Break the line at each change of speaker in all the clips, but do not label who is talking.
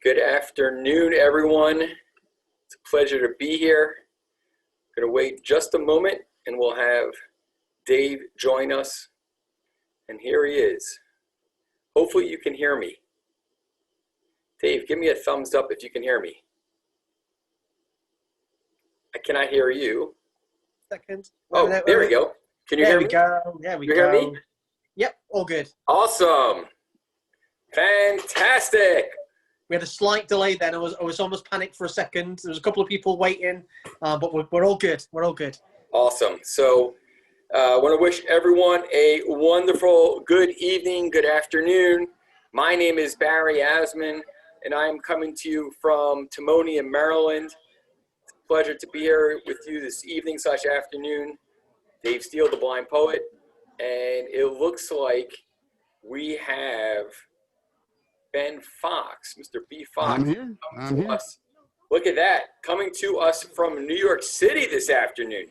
Good afternoon, everyone. It's a pleasure to be here. I'm going to wait just a moment and we'll have Dave join us. And here he is. Hopefully you can hear me. Dave, give me a thumbs up if you can hear me. I cannot hear you.
Second.
Oh, there we go. Can you hear me?
There we
you
go.
Hear me?
Yep, all good.
Awesome. Fantastic.
We had a slight delay then. I was almost panicked for a second. There was a couple of people waiting, but we're all good. We're all good.
Awesome. So I want to wish everyone a wonderful good evening, good afternoon. My name is Barry Asman, and I am coming to you from Timonium, Maryland. It's a pleasure to be here with you this evening/afternoon. Dave Steele, the blind poet, and it looks like we have Ben Fox, Mr. B. Fox.
I'm here. I'm here.
Us. Look at that, coming to us from New York City this afternoon.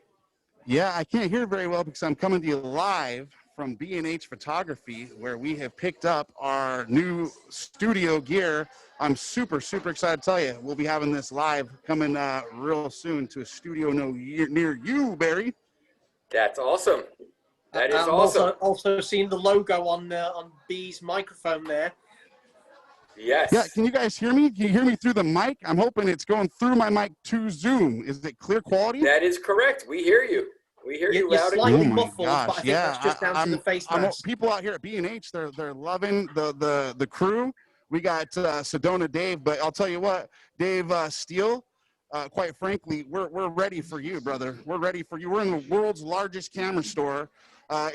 Yeah, I can't hear very well because I'm coming to you live from B&H Photography, where we have picked up our new studio gear. I'm super excited to tell you. We'll be having this live coming real soon to a studio near you, Barry.
That's awesome. That is awesome.
Also seeing the logo on B's microphone there.
Yes.
Yeah, can you guys hear me? Can you hear me through the mic? I'm hoping it's going through my mic to Zoom. Is it clear quality?
That is correct. We hear you. We hear you loud and
slightly
clear.
muffled, but I think that's just down to the face mask.
People out here at B&H, they're loving the crew. We got Sedona Dave, but I'll tell you what, Dave Steele, quite frankly, we're ready for you, brother. We're ready for you. We're in the world's largest camera store.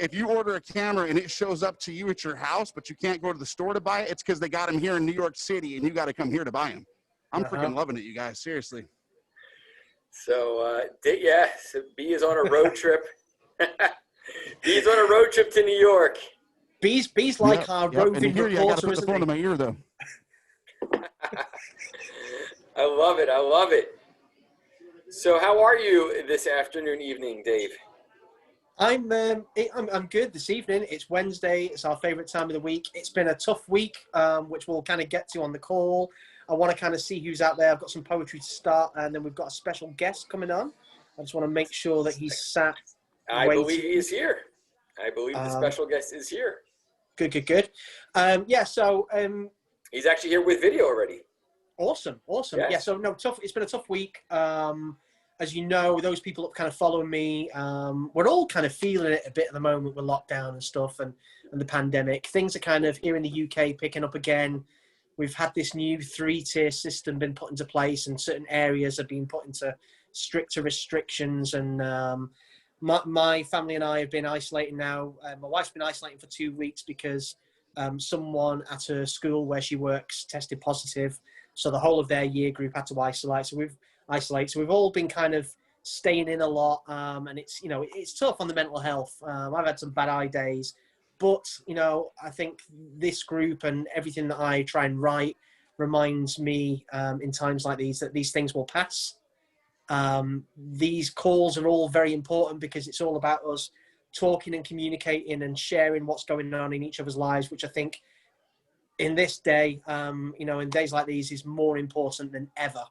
If you order a camera and it shows up to you at your house, but you can't go to the store to buy it, it's because they got them here in New York City, and you got to come here to buy them. I'm freaking loving it, you guys. Seriously.
So, so B is on a road trip. B's on a road trip to New York.
B's like our roving reporter,
I got to put the phone in my ear, though.
I love it. I love it. So, how are you this afternoon, evening, Dave?
I'm good this evening. It's Wednesday. It's our favorite time of the week. It's been a tough week, which we'll kind of get to on the call. I want to kind of see who's out there. I've got some poetry to start, and then we've got a special guest coming on. I just want to make sure that he's sat.
I believe he is here. I believe the special guest is here.
Good. So
he's actually here with video already.
Awesome.
Yes.
Yeah. So no, tough. It's been a tough week. As you know, those people that kind of follow me, we're all kind of feeling it a bit at the moment with lockdown and stuff and the pandemic. Things are kind of here in the UK picking up again. We've had this new 3-tier system been put into place, and certain areas have been put into stricter restrictions. And my family and I have been isolating now. My wife's been isolating for 2 weeks because someone at her school where she works tested positive. So the whole of their year group had to isolate. So we've all been kind of staying in a lot, and it's tough on the mental health. I've had some bad eye days, but I think this group and everything that I try and write reminds me in times like these that these things will pass. These calls are all very important because it's all about us talking and communicating and sharing what's going on in each other's lives, which I think in this day, in days like these, is more important than ever.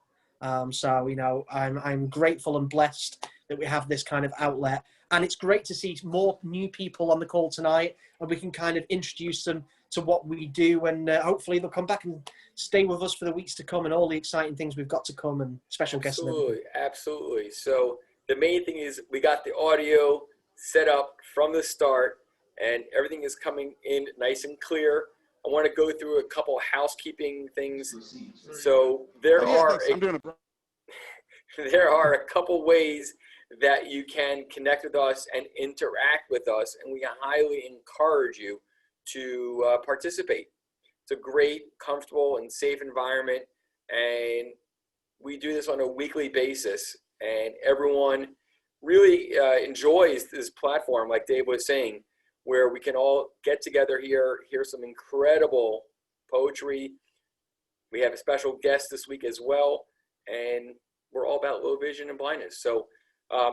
I'm grateful and blessed that we have this kind of outlet, and it's great to see more new people on the call tonight, and we can kind of introduce them to what we do, and hopefully they'll come back and stay with us for the weeks to come and all the exciting things we've got to come and special guests.
Absolutely. So the main thing is we got the audio set up from the start, and everything is coming in nice and clear. I want to go through a couple housekeeping things. So there are a couple ways that you can connect with us and interact with us, and we highly encourage you to participate. It's a great, comfortable, and safe environment, and we do this on a weekly basis, and everyone really enjoys this platform, like Dave was saying, where we can all get together here, hear some incredible poetry. We have a special guest this week as well, and we're all about low vision and blindness. So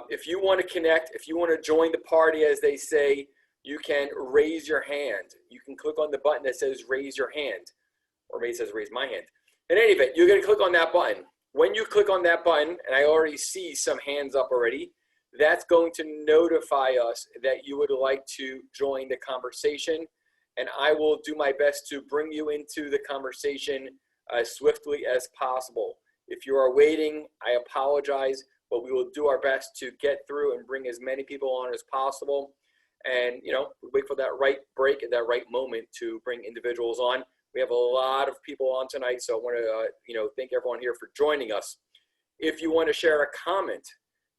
if you want to connect, if you want to join the party, as they say, you can raise your hand. You can click on the button that says raise your hand, or maybe it says raise my hand. In any event, you're going to click on that button. When you click on that button, and I already see some hands up already, that's going to notify us that you would like to join the conversation, and I will do my best to bring you into the conversation as swiftly as possible. If you are waiting, I apologize, but we will do our best to get through and bring as many people on as possible. And, you know, wait for that right break at that right moment to bring individuals on. We have a lot of people on tonight, so I want to, you know, thank everyone here for joining us. If you want to share a comment,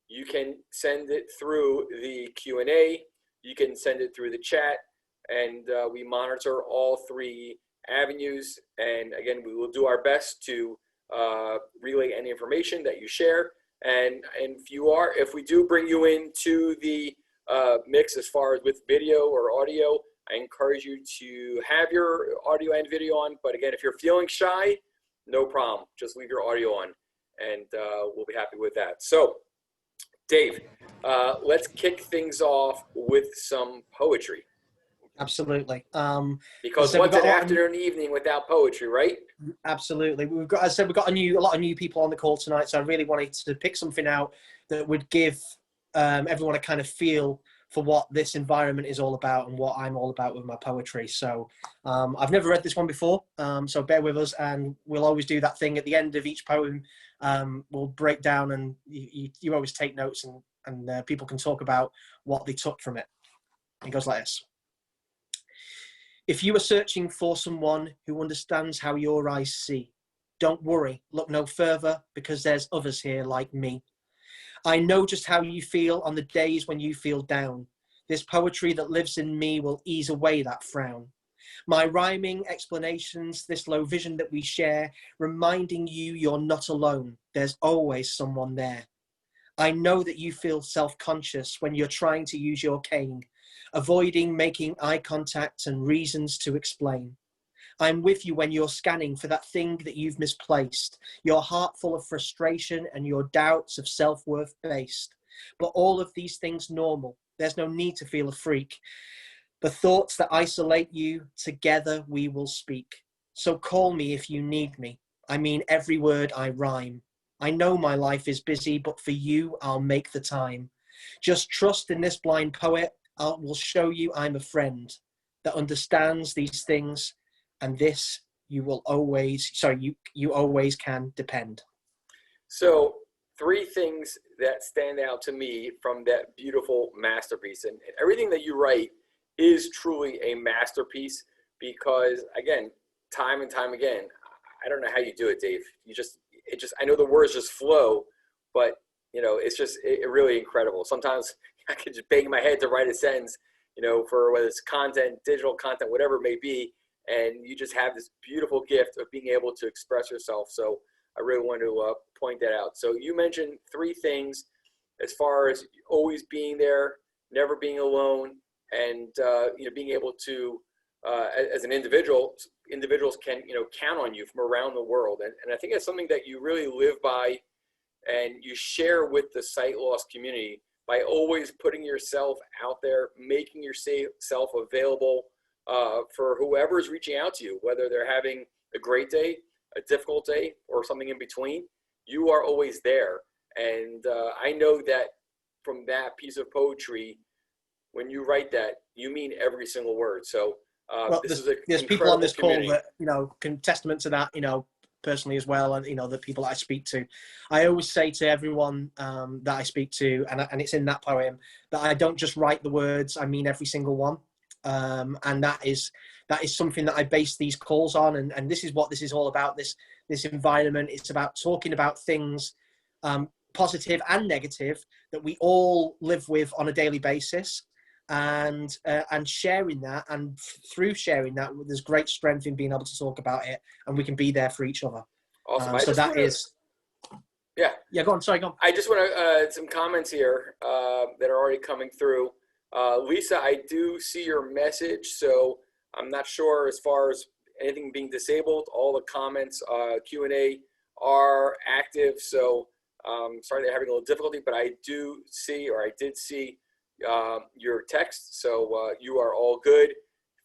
you can send it through the Q&A. You can send it through the chat, and we monitor all three avenues. And again, we will do our best to relay any information that you share. And if we do bring you into the mix as far as with video or audio, I encourage you to have your audio and video on. But again, if you're feeling shy, no problem. Just leave your audio on, and we'll be happy with that. So, Dave, let's kick things off with some poetry.
Absolutely.
Because
so
what's an afternoon evening without poetry, right?
Absolutely. We've got, as I said, we've got a lot of new people on the call tonight, so I really wanted to pick something out that would give everyone a kind of feel for what this environment is all about and what I'm all about with my poetry. So I've never read this one before, so bear with us, and we'll always do that thing at the end of each poem. We'll break down, and you always take notes, and people can talk about what they took from it. It goes like this. If you are searching for someone who understands how your eyes see, don't worry, look no further, because there's others here like me. I know just how you feel on the days when you feel down. This poetry that lives in me will ease away that frown. My rhyming explanations, this low vision that we share, reminding you you're not alone. There's always someone there. I know that you feel self-conscious when you're trying to use your cane, avoiding making eye contact and reasons to explain. I'm with you when you're scanning for that thing that you've misplaced, your heart full of frustration and your doubts of self-worth based. But all of these things normal. There's no need to feel a freak. The thoughts that isolate you, together we will speak. So call me if you need me. I mean every word I rhyme. I know my life is busy, but for you, I'll make the time. Just trust in this blind poet. I will show you I'm a friend that understands these things, and this you will always, you always can depend.
So 3 things that stand out to me from that beautiful masterpiece, and everything that you write is truly a masterpiece, because again, time and time again, I don't know how you do it, Dave. I know the words just flow, but you know, it's just really incredible. Sometimes I could just bang my head to write a sentence, you know, for whether it's content, digital content, whatever it may be, and you just have this beautiful gift of being able to express yourself. So I really want to point that out. So you mentioned 3 things as far as always being there, never being alone, and you know, being able to, as an individual, individuals can, you know, count on you from around the world. And I think that's something that you really live by, and you share with the sight loss community by always putting yourself out there, making yourself available for whoever's reaching out to you, whether they're having a great day, a difficult day, or something in between. You are always there. And I know that from that piece of poetry, when you write that, you mean every single word. So
Well, there's people on this call that, you know, can testament to that, you know, personally as well, and you know, the people that I speak to. I always say to everyone that I speak to, and it's in that poem, that I don't just write the words, I mean every single one. And that is something that I base these calls on, and this is what this is all about. This environment, it's about talking about things, positive and negative, that we all live with on a daily basis, and sharing that, and through sharing that, there's great strength in being able to talk about it, and we can be there for each other.
Awesome.
Yeah, go on. Sorry, go on.
I just want to some comments here that are already coming through. Lisa, I do see your message, so I'm not sure as far as anything being disabled. All the comments, Q&A are active, so sorry they're having a little difficulty, but I do see, or I did see your text, so you are all good.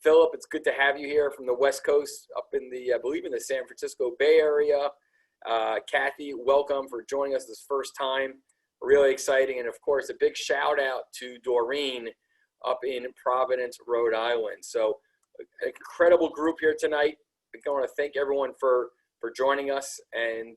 Philip, it's good to have you here from the West Coast up in the, I believe in the San Francisco Bay Area. Kathy, welcome for joining us this first time. Really exciting. And of course, a big shout out to Doreen up in Providence, Rhode Island. So an incredible group here tonight. I want to thank everyone for joining us. And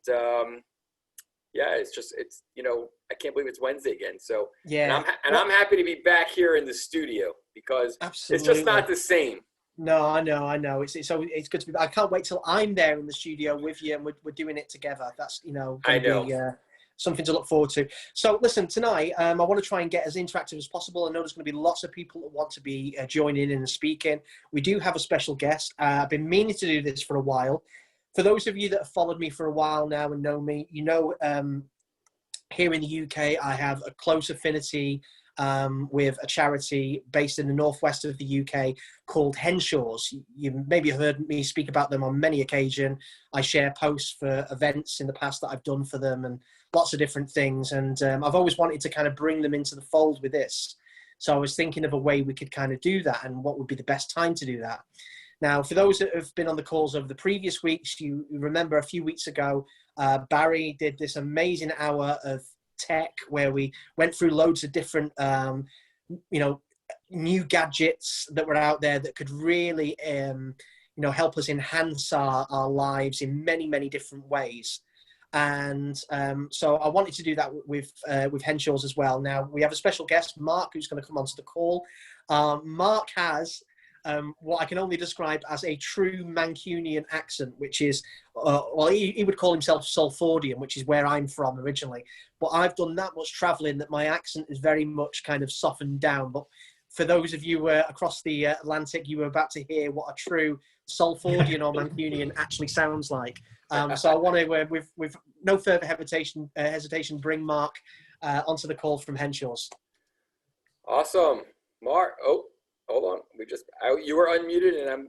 yeah, it's, you know, I can't believe it's Wednesday again. So,
Yeah.
and I'm happy to be back here in the studio because
Absolutely.
it's just not the same.
No, I know. It's good to be. I can't wait till I'm there in the studio with you, and we're doing it together. That's, you know,
I know.
be, something to look forward to. So, listen, tonight I want to try and get as interactive as possible. I know there's going to be lots of people that want to be joining in and speaking. We do have a special guest. I've been meaning to do this for a while. For those of you that have followed me for a while now and know me, you know, here in the UK, I have a close affinity with a charity based in the northwest of the UK called Henshaws. You maybe heard me speak about them on many occasions. I share posts for events in the past that I've done for them and lots of different things. And I've always wanted to kind of bring them into the fold with this. So I was thinking of a way we could kind of do that and what would be the best time to do that. Now, for those that have been on the calls over the previous weeks, you remember a few weeks ago, Barry did this amazing hour of tech where we went through loads of different, you know, new gadgets that were out there that could really, you know, help us enhance our lives in many, many different ways. And so I wanted to do that with Henshaws as well. Now, we have a special guest, Mark, who's going to come onto the call. Mark has what I can only describe as a true Mancunian accent, which is, well, he would call himself Salfordian, which is where I'm from originally. But I've done that much traveling that my accent is very much kind of softened down. But for those of you across the Atlantic, you were about to hear what a true Salfordian or Mancunian actually sounds like. So I want to, with no further hesitation, bring Mark onto the call from Henshaws.
Awesome. Mark, oh, hold on. You were unmuted and I'm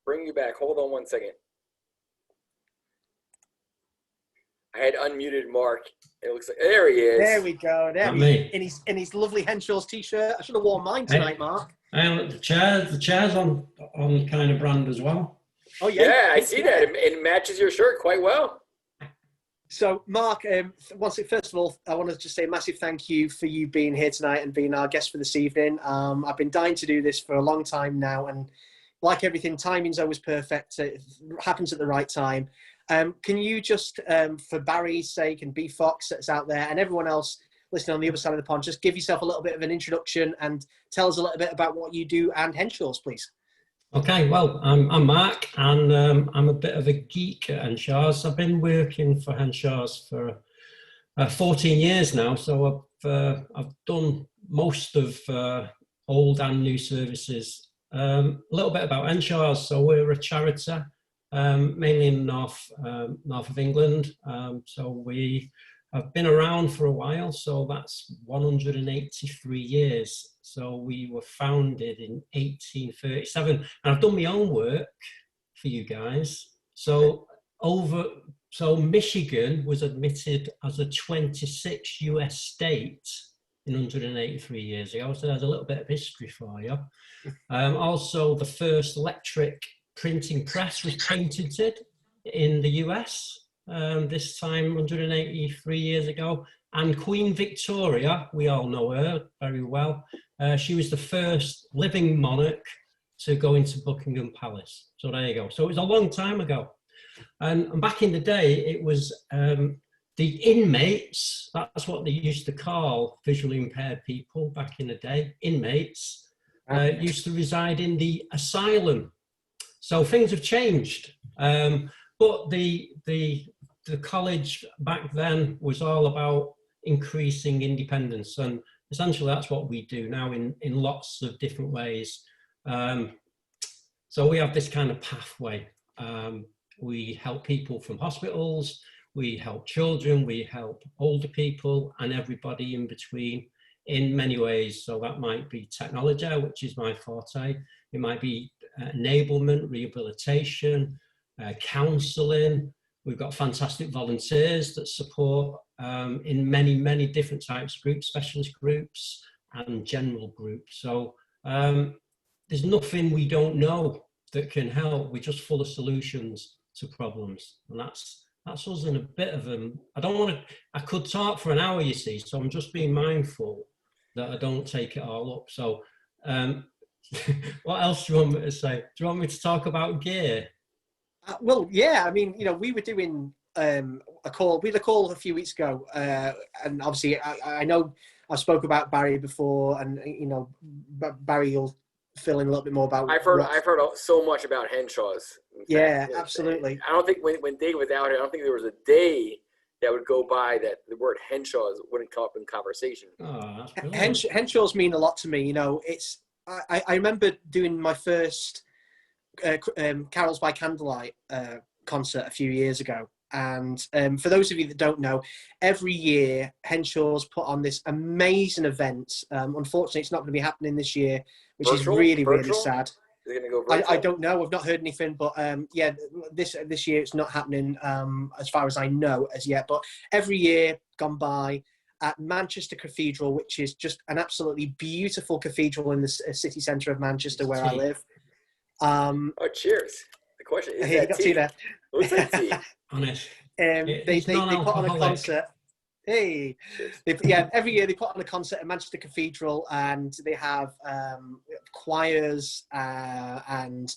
bringing you back. Hold on one second. I had unmuted Mark. It looks like, there he is.
There we go. In his lovely Henshaws t-shirt. I should have worn mine tonight, Mark.
And the chairs on kind of brand as well.
Oh yeah.
Yeah, I see that. It matches your shirt quite well.
So, Mark, first of all, I want to just say a massive thank you for you being here tonight and being our guest for this evening. I've been dying to do this for a long time now, and like everything, timing's always perfect. It happens at the right time. Can you just, for Barry's sake and B Fox that's out there and everyone else listening on the other side of the pond, just give yourself a little bit of an introduction and tell us a little bit about what you do and Henshaws, please.
Okay, well, I'm Mark, and I'm a bit of a geek at Henshaws. I've been working for Henshaws for 14 years now, so I've done most of old and new services. A little bit about Henshaws. So we're a charity, mainly in the north of England. So we have been around for a while, so that's 183 years. So we were founded in 1837, and I've done my own work for you guys. So Michigan was admitted as a 26 US state in 183 years ago. So there's a little bit of history for you. Also, the first electric printing press was patented in the US, this time 183 years ago. And Queen Victoria, we all know her very well. She was the first living monarch to go into Buckingham Palace. So there you go. So it was a long time ago. And back in the day, it was the inmates, that's what they used to call visually impaired people back in the day, inmates, used to reside in the asylum. So things have changed. But the college back then was all about increasing independence, and essentially that's what we do now in lots of different ways. So we have this kind of pathway. We help people from hospitals, we help children, we help older people, and everybody in between in many ways. So that might be technology, which is my forte. It might be enablement, rehabilitation, counselling. We've got fantastic volunteers that support in many, many different types of groups, specialist groups and general groups. So there's nothing we don't know that can help. We're just full of solutions to problems, and that's us in a bit of a. I could talk for an hour, you see, so I'm just being mindful that I don't take it all up. So, what else do you want me to say? Do you want me to talk about gear?
Well, yeah. I mean, we were doing a call. We had a call a few weeks ago, and obviously, I know I spoke about Barry before, and Barry will fill in a little bit more about.
I've heard so much about Henshaws.
Yeah, absolutely.
I don't think when Dave was out here, I don't think there was a day that would go by that the word Henshaws wouldn't come up in conversation.
Oh,
Henshaws mean a lot to me. It's I remember doing my first Carols by Candlelight concert a few years ago. And for those of you that don't know, every year Henshaws put on this amazing event. Unfortunately, it's not going to be happening this year, which is really sad.
Is it going to go virtual?
I don't know. I've not heard anything, but yeah, this year it's not happening as far as I know as yet. But every year gone by at Manchester Cathedral, which is just an absolutely beautiful cathedral in the city centre of Manchester, where I live.
Oh, cheers! The question is,
hey, got tea there.
What's that tea?
Honest.
They put on a concert. Hey, every year they put on a concert at Manchester Cathedral, and they have choirs and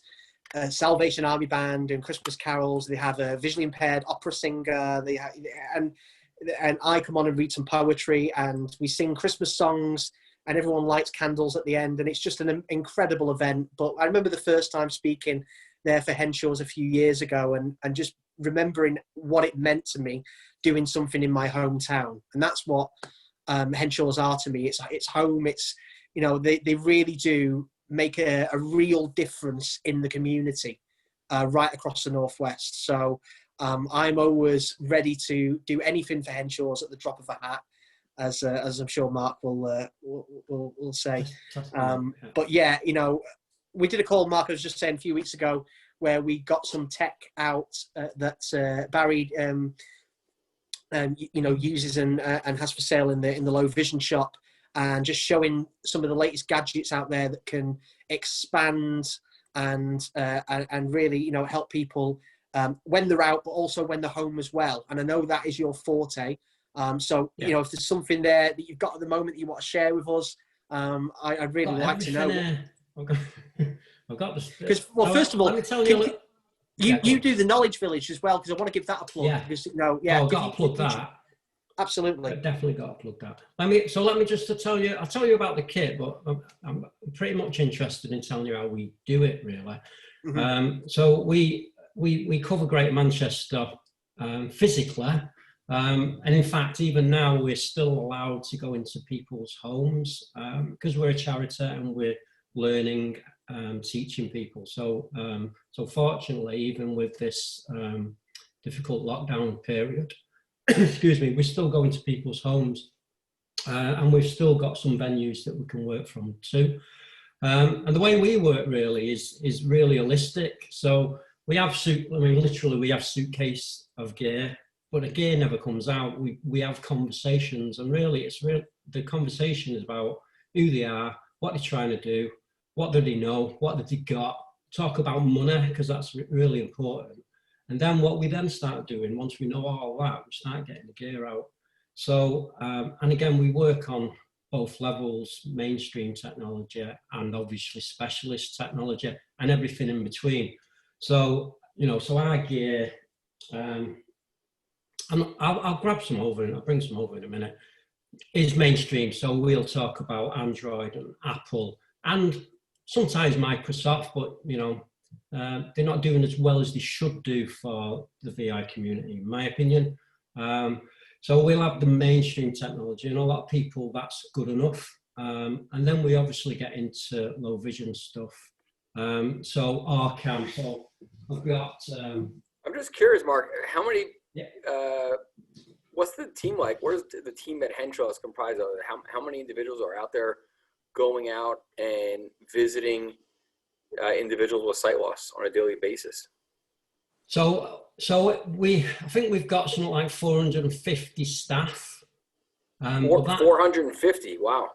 Salvation Army band and Christmas carols. They have a visually impaired opera singer. They have, and I come on and read some poetry, and we sing Christmas songs, and everyone lights candles at the end, and it's just an incredible event. But I remember the first time speaking there for Henshaws a few years ago, and just remembering what it meant to me doing something in my hometown. And that's what Henshaws are to me. It's home. It's, they really do make a real difference in the community right across the Northwest. So I'm always ready to do anything for Henshaws at the drop of a hat, as I'm sure Mark will say. But yeah, we did a call, Mark, I was just saying a few weeks ago, where we got some tech out that Barry uses and has for sale in the low vision shop, and just showing some of the latest gadgets out there that can expand and really help people when they're out, but also when they're home as well. And I know that is your forte. So if there's something there that you've got at the moment that you want to share with us, I'd really like to know.
I've got this.
Because, well, first of all,
let me tell you.
You do the Knowledge Village as well, because I want to give that a plug.
Yeah.
Because,
I've got to plug that.
Absolutely.
I've definitely got to plug that. Let me just tell you. I'll tell you about the kit, but I'm pretty much interested in telling you how we do it, really. Mm-hmm. So we cover Greater Manchester physically, and in fact, even now we're still allowed to go into people's homes because we're a charity and we're learning. Teaching people. So fortunately, even with this difficult lockdown period, excuse me, we're still going to people's homes, and we've still got some venues that we can work from too. And the way we work really is really holistic. So we have literally we have suitcase of gear, but the gear never comes out. We have conversations, and really the conversation is about who they are, what they're trying to do. What do they know? What have they got? Talk about money, because that's really important. And then what we then start doing, once we know all that, we start getting the gear out. So, and again, we work on both levels, mainstream technology and obviously specialist technology and everything in between. So, so our gear, and I'll grab some over and I'll bring some over in a minute, is mainstream. So we'll talk about Android and Apple and sometimes Microsoft, but they're not doing as well as they should do for the VI community, in my opinion. So we'll have the mainstream technology, and a lot of people, that's good enough. And then we obviously get into low vision stuff. So Arcam, so I've got.
I'm just curious, Mark, how many? What's the team like? What is the team at Henshaws comprised of? How many individuals are out there going out and visiting individuals with sight loss on a daily basis?
So I think we've got something like 450 staff.
450, wow.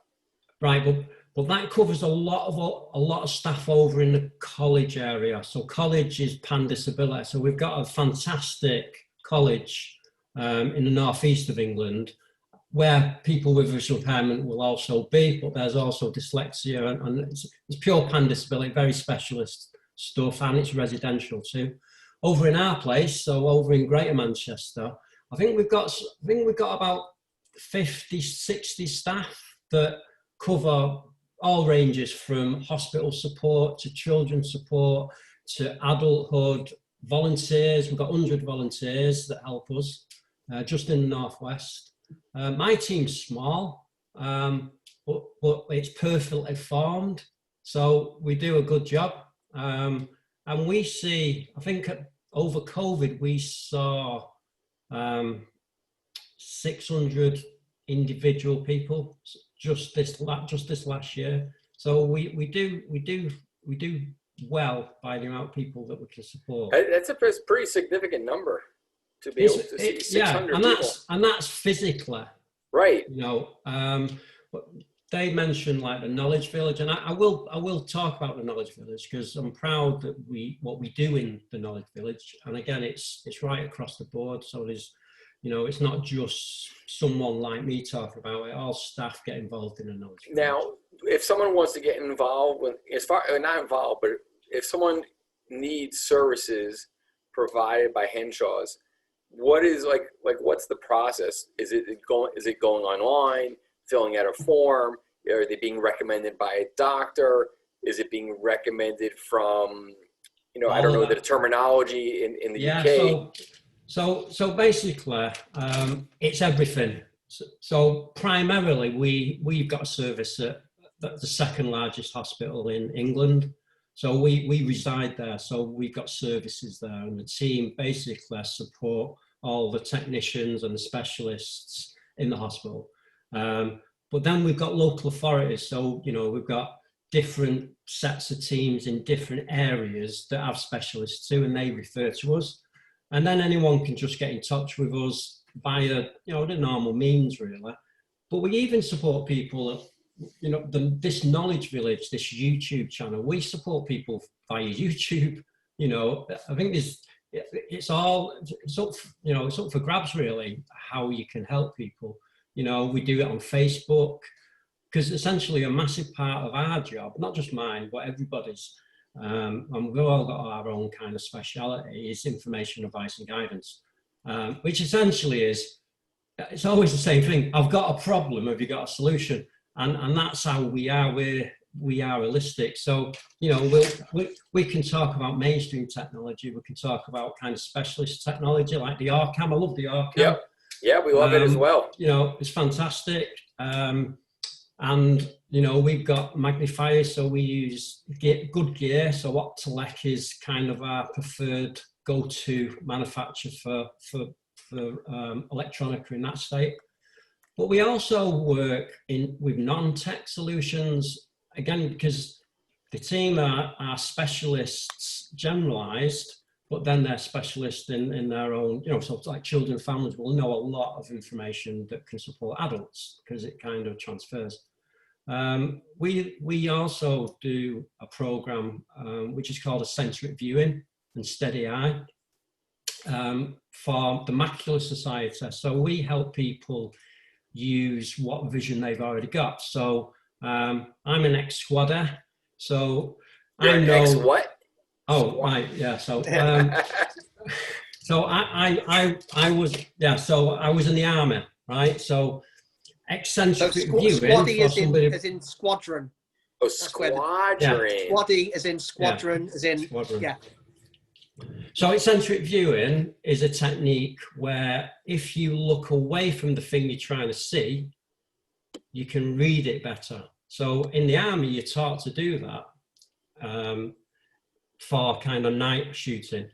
Right, But that covers a lot of staff over in the college area. So college is pan disability. So we've got a fantastic college in the northeast of England where people with visual impairment will also be, but there's also dyslexia and it's pure pan disability, very specialist stuff, and it's residential too. Over in our place, so over in Greater Manchester, I think we've got about 50, 60 staff that cover all ranges from hospital support to children's support to adulthood, volunteers. We've got 100 volunteers that help us just in the Northwest. My team's small, but it's perfectly formed. So we do a good job. And we see, I think over COVID, we saw 600 individual people just this last year. So we do well by the amount of people that we can support.
That's a pretty significant number to be able to see 600 people.
And that's physically.
Right.
You know, but they mentioned like the Knowledge Village, and I will talk about the Knowledge Village because I'm proud that what we do in the Knowledge Village, and again, it's right across the board. So there's, you know, it's not just someone like me talking about it. All staff get involved in the Knowledge Village.
Now, if someone wants to get involved with, not involved, but if someone needs services provided by Henshaws, what is what's the process? Is it going online, filling out a form? Are they being recommended by a doctor? Is it being recommended from, you know, I don't know the terminology in the UK.
So basically, it's everything. So primarily, we've got a service at the second largest hospital in England. So we reside there. So we've got services there, and the team basically support all the technicians and the specialists in the hospital. But then we've got local authorities. So, you know, we've got different sets of teams in different areas that have specialists too, and they refer to us. And then anyone can just get in touch with us via, you know, the normal means really. But we even support people, you know, this Knowledge Village, this YouTube channel, we support people via YouTube. You know, I think it's up for grabs really, how you can help people. You know, we do it on Facebook, because essentially a massive part of our job, not just mine, but everybody's, and we've all got our own kind of speciality, is information, advice and guidance, which essentially is, it's always the same thing. I've got a problem, have you got a solution? And that's how we are. We are holistic. So, you know, we can talk about mainstream technology. We can talk about kind of specialist technology like the OrCam. I love the OrCam.
Yep. Yeah, we love it as well.
You know, it's fantastic. And, you know, we've got magnifiers, so we use good gear. So Optelec is kind of our preferred go-to manufacturer for electronica in that state. But we also work with non-tech solutions, again, because the team are specialists generalized, but then they're specialists in their own, you know, so like children and families will know a lot of information that can support adults because it kind of transfers. We also do a program which is called Eccentric Viewing and Steady Eye for the Macular Society. So we help people use what vision they've already got. So I'm an ex-squadder, so
You're
I know.
Ex-what?
Oh, right, yeah. So so I was in the army, right? So eccentric viewing.
Squaddy is in squadron.
Oh, squadron.
Yeah. Squaddy is in squadron, as in
squadron.
Yeah.
So eccentric viewing is a technique where if you look away from the thing you're trying to see, you can read it better. So in the army, you're taught to do that for kind of night shooting.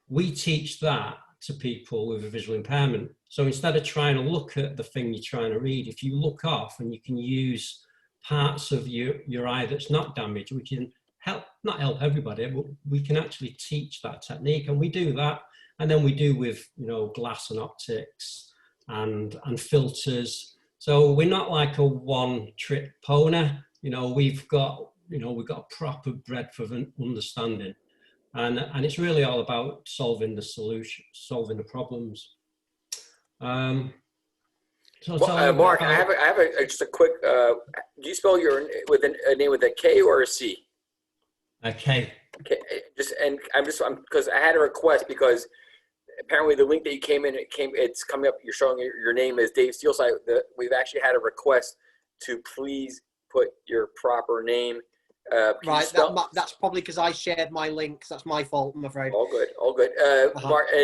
We teach that to people with a visual impairment. So instead of trying to look at the thing you're trying to read, if you look off and you can use parts of your eye that's not damaged, we can not help everybody, but we can actually teach that technique, and we do that. And then we do with, you know, glass and optics and filters. So we're not like a one-trick pony. we've got a proper breadth of an understanding, and it's really all about solving the problems.
Mark, I have just a quick. Do you spell your with a name with a K or a C?
A K.
Okay, I'm because I had a request because apparently the link that you came in, it's coming up. You're showing your name as Dave Steele. So we've actually had a request to please put your proper name.
Right, that's probably because I shared my links. That's my fault, I'm afraid.
All good.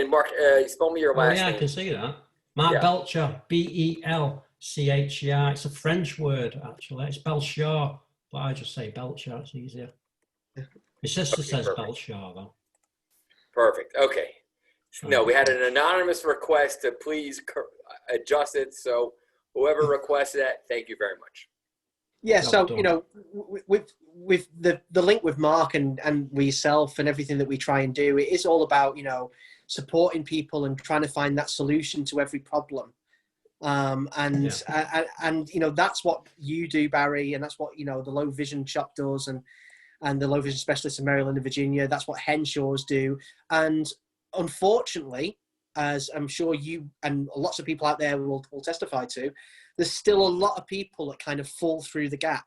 Mark, spell me your last name.
Yeah, I can see that. Mark Belcher, Belcher. It's a French word, actually. It's Belcher, but I just say Belcher. It's easier. My sister says
perfect.
Belcher, though.
Perfect. Okay. No, we had an anonymous request to please adjust it. So whoever requested that, thank you very much.
Yeah, so with the link with Mark and with yourself and everything that we try and do, it is all about supporting people and trying to find that solution to every problem. And that's what you do, Barry, and that's what the Low Vision Shop does, and the Low Vision Specialists in Maryland and Virginia. That's what Henshaws do, and unfortunately, as I'm sure you and lots of people out there will testify to, there's still a lot of people that kind of fall through the gap.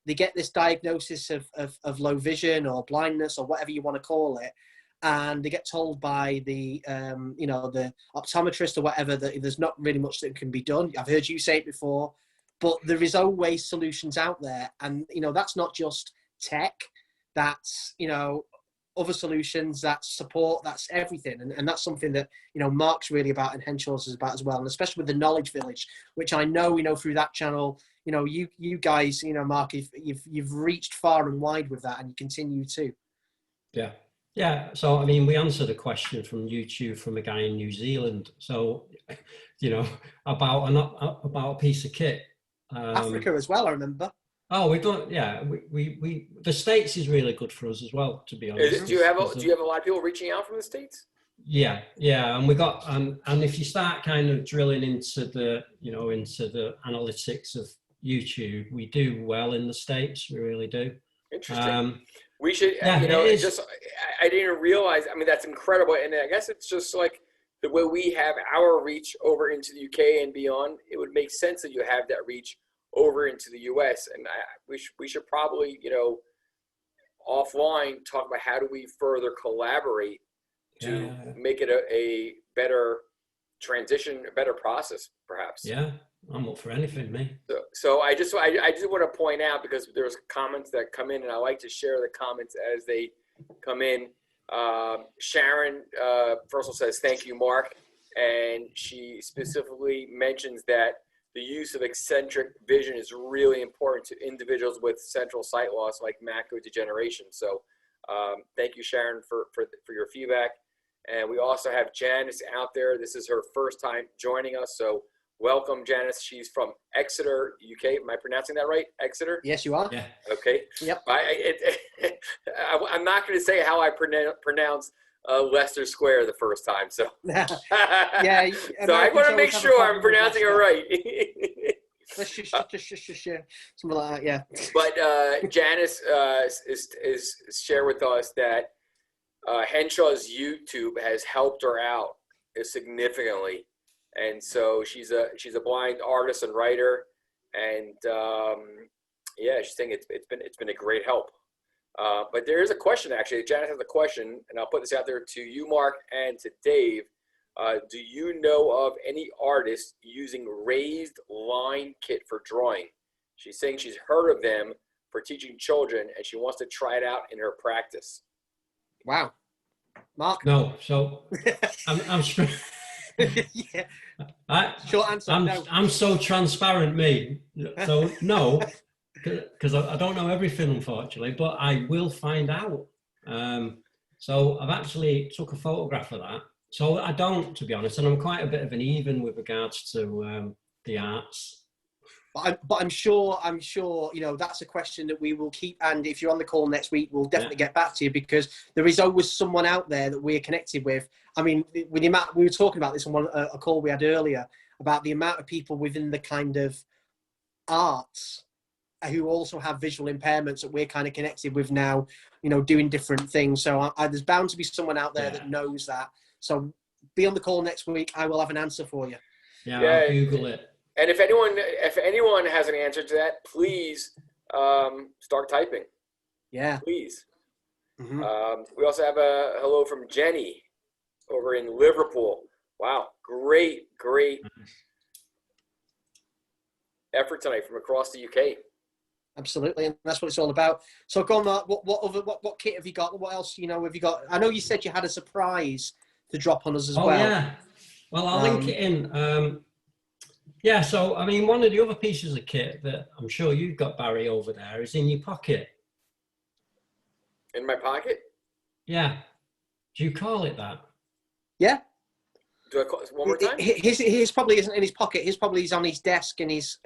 They get this diagnosis of low vision or blindness or whatever you want to call it, and they get told by the the optometrist or whatever that there's not really much that can be done. I've heard you say it before, but there is always solutions out there, and that's not just tech. That's other solutions, that's support, that's everything. And that's something that, Mark's really about and Henshaws is about as well. And especially with the Knowledge Village, which I know, through that channel, you guys, Mark, you've reached far and wide with that, and you continue to.
Yeah. Yeah. So, we answered a question from YouTube from a guy in New Zealand. So, about a piece of kit.
Africa as well, I remember.
Oh, we don't. Yeah, we the States is really good for us as well, to be honest.
Do you have a lot of people reaching out from the States?
Yeah, and we got and if you start kind of drilling into the into the analytics of YouTube, we do well in the States. We really do.
Interesting. We should.
Yeah,
I didn't realize. That's incredible, and I guess it's just like the way we have our reach over into the UK and beyond. It would make sense that you have that reach over into the U.S. and we should probably offline talk about how do we further collaborate to make it a better transition, a better process, perhaps.
Yeah, I'm up for anything, me.
So I just want to point out, because there's comments that come in, and I like to share the comments as they come in. Sharon first of all says thank you, Mark, and she specifically mentions that the use of eccentric vision is really important to individuals with central sight loss like macular degeneration. So thank you, Sharon, for your feedback. And we also have Janice out there. This is her first time joining us. So welcome, Janice. She's from Exeter, UK. Am I pronouncing that right? Exeter?
Yes, you are.
Yeah.
Okay.
Yep.
I'm not going to say how I pronounce Leicester Square the first time, so
yeah.
So I want to make sure I'm pronouncing it right.
Something like that, yeah.
But Janice is share with us that Henshaws YouTube has helped her out significantly, and so she's a blind artist and writer, and she's saying it's been a great help. But there is a question, actually. Janet has a question, and I'll put this out there to you, Mark, and to Dave. Do you know of any artists using raised line kit for drawing? She's saying she's heard of them for teaching children, and she wants to try it out in her practice.
Wow. Mark?
No, so I'm sure.
Yeah. Short answer, no.
I'm so transparent, me. So no. Because I don't know everything, unfortunately, but I will find out. So I've actually took a photograph of that. So I don't, to be honest, and I'm quite a bit of an even with regards to the arts.
But I'm sure, that's a question that we will keep. And if you're on the call next week, we'll definitely get back to you, because there is always someone out there that we're connected with. With the amount, we were talking about this on a call we had earlier, about the amount of people within the kind of arts who also have visual impairments that we're kind of connected with now, you know, doing different things. So there's bound to be someone out there that knows that. So be on the call next week. I will have an answer for you.
Yeah, I'll Google it.
And if anyone has an answer to that, please start typing.
Yeah.
Please.
Mm-hmm.
We also have a hello from Jenny over in Liverpool. Wow, great effort tonight from across the UK.
Absolutely, and that's what it's all about. So go on, Mark. What kit have you got? What else, you know, have you got? I know you said you had a surprise to drop on us as well.
Oh yeah. Well, I'll link it in. Yeah. So I mean, one of the other pieces of kit that I'm sure you've got, Barry, over there is in your pocket.
In my pocket?
Yeah. Do you call it that?
Yeah.
Do I call it one more time?
His probably isn't in his pocket. His probably is on his desk in his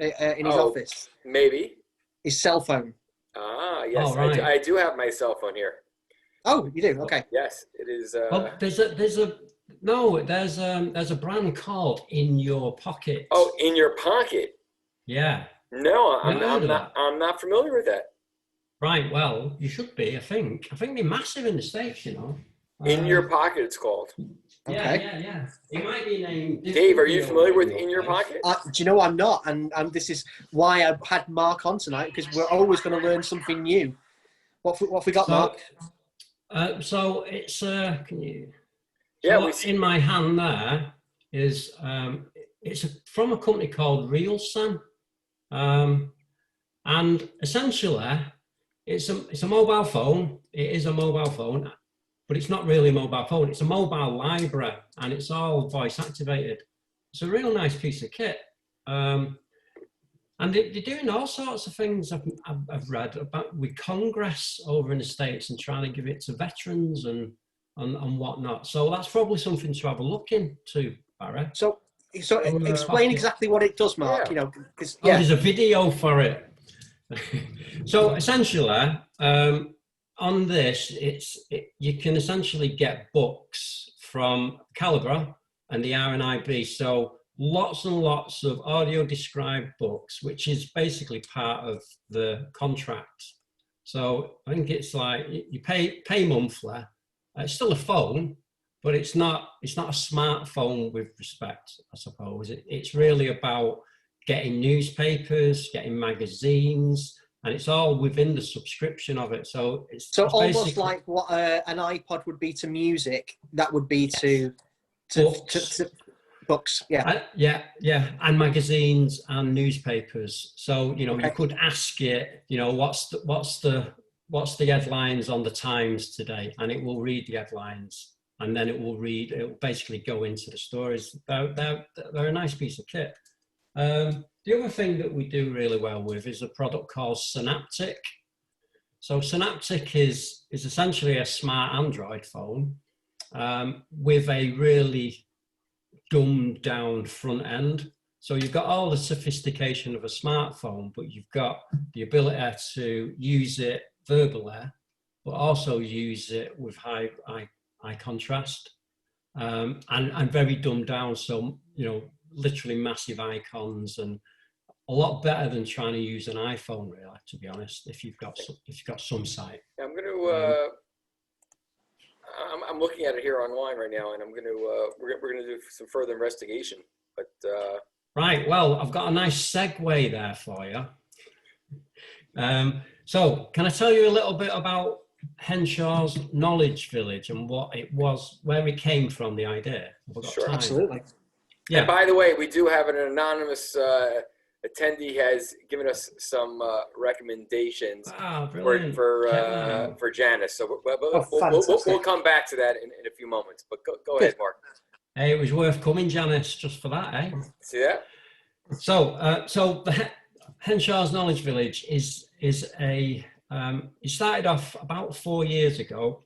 office.
Maybe.
His cell phone.
Ah, yes.
Oh, right.
I do have my cell phone here.
Oh, you do? Okay.
Yes, it is.
Well, there's a brand called In Your Pocket.
Oh, In Your Pocket?
Yeah.
No,
I'm
not familiar with that.
Right, well, you should be, I think. I think they're massive in the States, you know.
In Your Pocket, it's called.
Yeah. It might be named...
Dave, are you familiar with In Your Pocket?
Do you know I'm not? And this is why I had Mark on tonight, because we're always going to learn something new. What have we got, Mark?
So it's... can you...
Yeah,
so in my hand there is... it's from a company called RealSam. And essentially... It's a mobile phone. It is a mobile phone, but it's not really a mobile phone. It's a mobile library, and it's all voice activated. It's a real nice piece of kit. And they're doing all sorts of things I've read about with Congress over in the States and trying to give it to veterans and whatnot. So that's probably something to have a look into, Barry.
So explain exactly what it does, Mark.
Yeah.
You know,
there's a video for it. So essentially, on this, you can essentially get books from Calibra and the RNIB. So lots and lots of audio described books, which is basically part of the contract. So I think it's like you pay monthly. It's still a phone, but it's not a smartphone with respect, I suppose. It's really about getting newspapers, getting magazines, and it's all within the subscription of it. So it's
almost like what an iPod would be to music, that would be to books. Yeah,
and magazines and newspapers. So you could ask it, what's the headlines on the Times today, and it will read the headlines, and then it will basically go into the stories. They're a nice piece of kit. The other thing that we do really well with is a product called Synaptic. So Synaptic is essentially a smart Android phone with a really dumbed down front end. So you've got all the sophistication of a smartphone, but you've got the ability to use it verbally, but also use it with high contrast and very dumbed down. So, literally massive icons, and a lot better than trying to use an iPhone, really, to be honest, if you've got some sight.
Yeah, I'm looking at it here online right now, and we're gonna do some further investigation. But
right, well, I've got a nice segue there for you. So can I tell you a little bit about Henshaws Knowledge Village and what it was, where it came from, the idea?
Sure,
absolutely.
Yeah. And by the way, we do have an anonymous attendee has given us some recommendations for Janice. So we'll come back to that in a few moments. But go ahead, Mark.
Hey, it was worth coming, Janice, just for that, eh?
See that?
So the Henshaws Knowledge Village is it started off about 4 years ago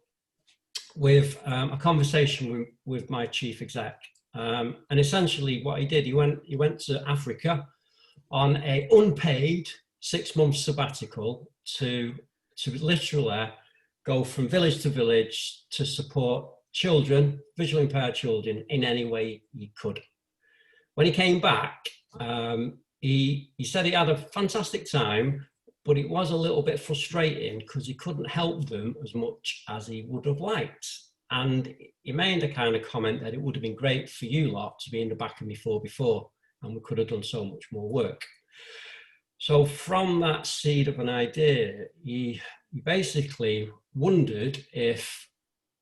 with a conversation with my chief exec. And essentially what he did, he went to Africa on a unpaid 6-month sabbatical to literally go from village to village to support children, visually impaired children, in any way he could. When he came back, he said he had a fantastic time, but it was a little bit frustrating because he couldn't help them as much as he would have liked. And he made a kind of comment that it would have been great for you lot to be in the back of me before, and we could have done so much more work. So from that seed of an idea, he basically wondered if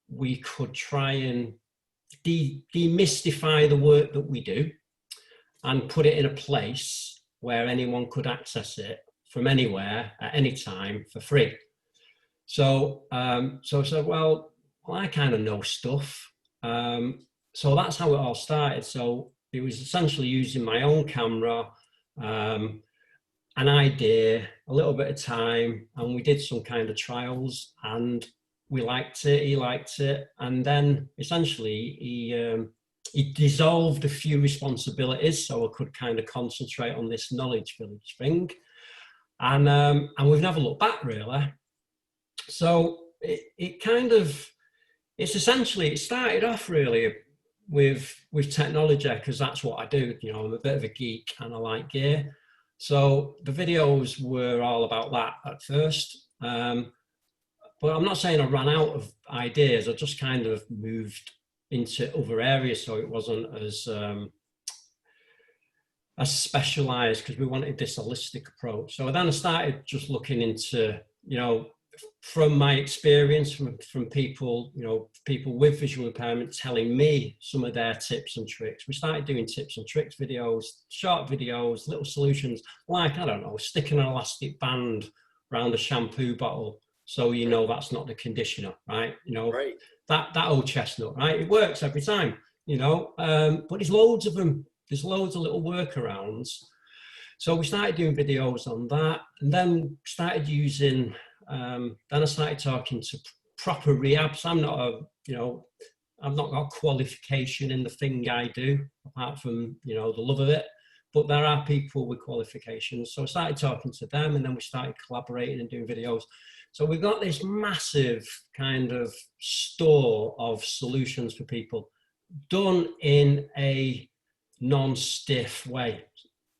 we could try and demystify the work that we do and put it in a place where anyone could access it from anywhere at any time for free. So I said, well, I kind of know stuff. So that's how it all started. So it was essentially using my own camera, an idea, a little bit of time, and we did some kind of trials, and we liked it, he liked it, and then essentially he dissolved a few responsibilities so I could kind of concentrate on this knowledge village thing, and we've never looked back really. So it started off really with technology, because that's what I do. You know, I'm a bit of a geek and I like gear. So the videos were all about that at first. But I'm not saying I ran out of ideas. I just kind of moved into other areas, so it wasn't as specialized, because we wanted this holistic approach. So then I started just looking into, you know, from my experience, from people, you know, people with visual impairment telling me some of their tips and tricks. We started doing tips and tricks videos, short videos, little solutions, like, I don't know, sticking an elastic band around a shampoo bottle so you know that's not the conditioner, right? You know,
Right.
that old chestnut, right? It works every time, you know, but there's loads of them. There's loads of little workarounds. So we started doing videos on that, and then started using, then I started talking to proper rehabs. I'm not a, you know, I've not got qualification in the thing I do, apart from, you know, the love of it. But there are people with qualifications. So I started talking to them, and then we started collaborating and doing videos. So we've got this massive kind of store of solutions for people, done in a non-stiff way.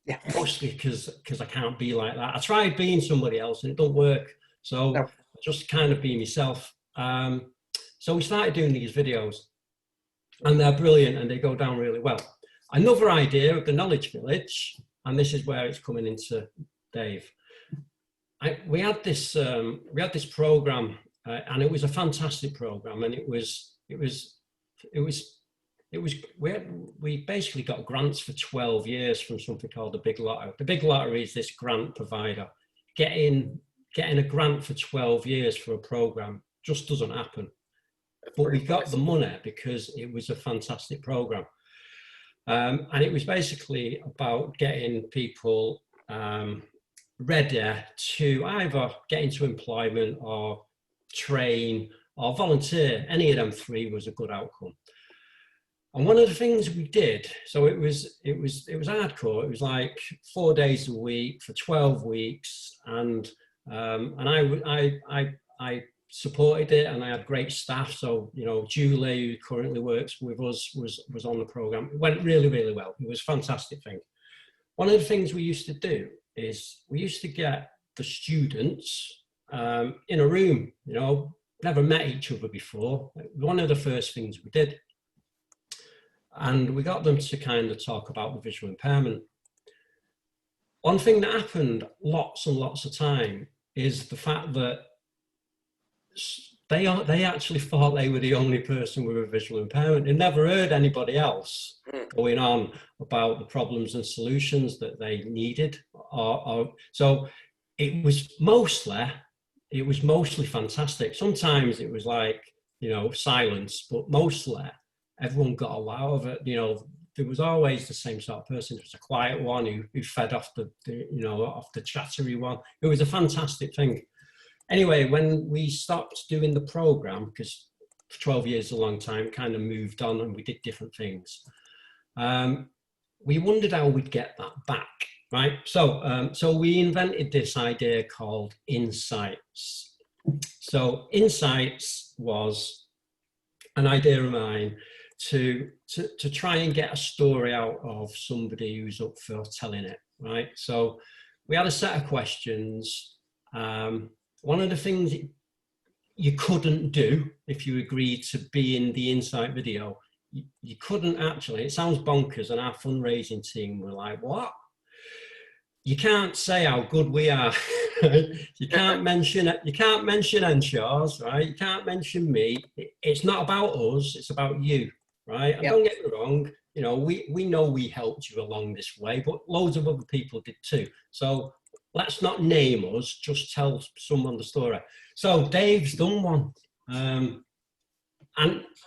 Yeah.
Mostly because I can't be like that. I tried being somebody else and it don't work. So
No.
I just kind of be myself. So we started doing these videos, and they're brilliant and they go down really well. Another idea of the Knowledge Village, and this is where it's coming into Dave. We had this program, and it was a fantastic program, and we basically got grants for 12 years from something called the Big Lottery. The Big Lottery is this grant provider. Getting a grant for 12 years for a program just doesn't happen. But we got the money because it was a fantastic program. And it was basically about getting people ready to either get into employment or train or volunteer. Any of them three was a good outcome. And one of the things we did, so it was hardcore. It was like 4 days a week for 12 weeks, and I supported it, and I had great staff. So, you know, Julie, who currently works with us, was on the program. It went really, really well. It was a fantastic thing. One of the things we used to do is we used to get the students in a room, you know, never met each other before. One of the first things we did. And we got them to kind of talk about the visual impairment. One thing that happened lots and lots of time is the fact that they actually thought they were the only person with a visual impairment. They never heard anybody else going on about the problems and solutions that they needed. So it was mostly fantastic. Sometimes it was like, you know, silence, but mostly everyone got a lot of it. You know, there was always the same sort of person. There was a quiet one who fed off the chattery one. It was a fantastic thing. Anyway, when we stopped doing the program, because 12 years is a long time, kind of moved on and we did different things. We wondered how we'd get that back, right? So we invented this idea called Insights. So Insights was an idea of mine to try and get a story out of somebody who's up for telling it, right? So we had a set of questions, One of the things you couldn't do if you agreed to be in the Insight video, you couldn't actually, it sounds bonkers, and our fundraising team were like, what? You can't say how good we are. You can't mention Henshaws, right? You can't mention me. It's not about us, it's about you, right? And don't get me wrong, you know, we know we helped you along this way, but loads of other people did too. So let's not name us, just tell someone the story. So Dave's done one.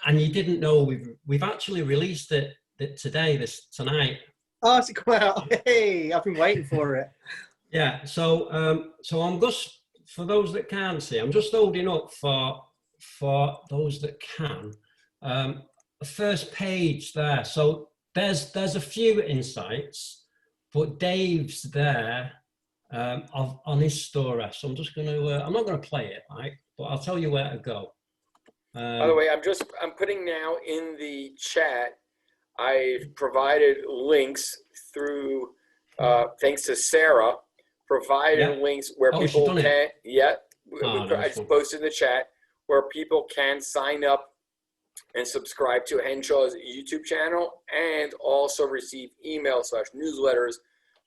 And you didn't know we've actually released it tonight.
Oh, it's come out. Hey, I've been waiting for it.
Yeah, so I'm just, for those that can't see, I'm just holding up for those that can, the first page there. So there's a few insights, but Dave's there on his story. So I'm just going to, I'm not going to play it, right? But I'll tell you where to go.
By the way, I'm putting now in the chat, I've provided links through, thanks to Sarah, provided links where people can, I just posted in the chat, where people can sign up and subscribe to Henshaw's YouTube channel and also receive email/newsletters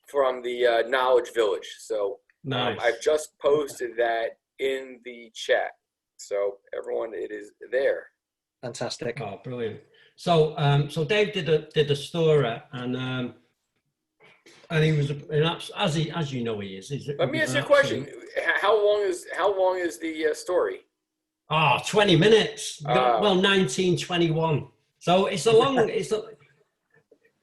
from the Knowledge Village. So
nice.
I've just posted that in the chat. So everyone, it is there.
Fantastic.
Oh, brilliant. So so Dave did a story, and he was as you know he is.
Let me ask you a question. How long is the story?
20 minutes. Well, 1921. So it's a long.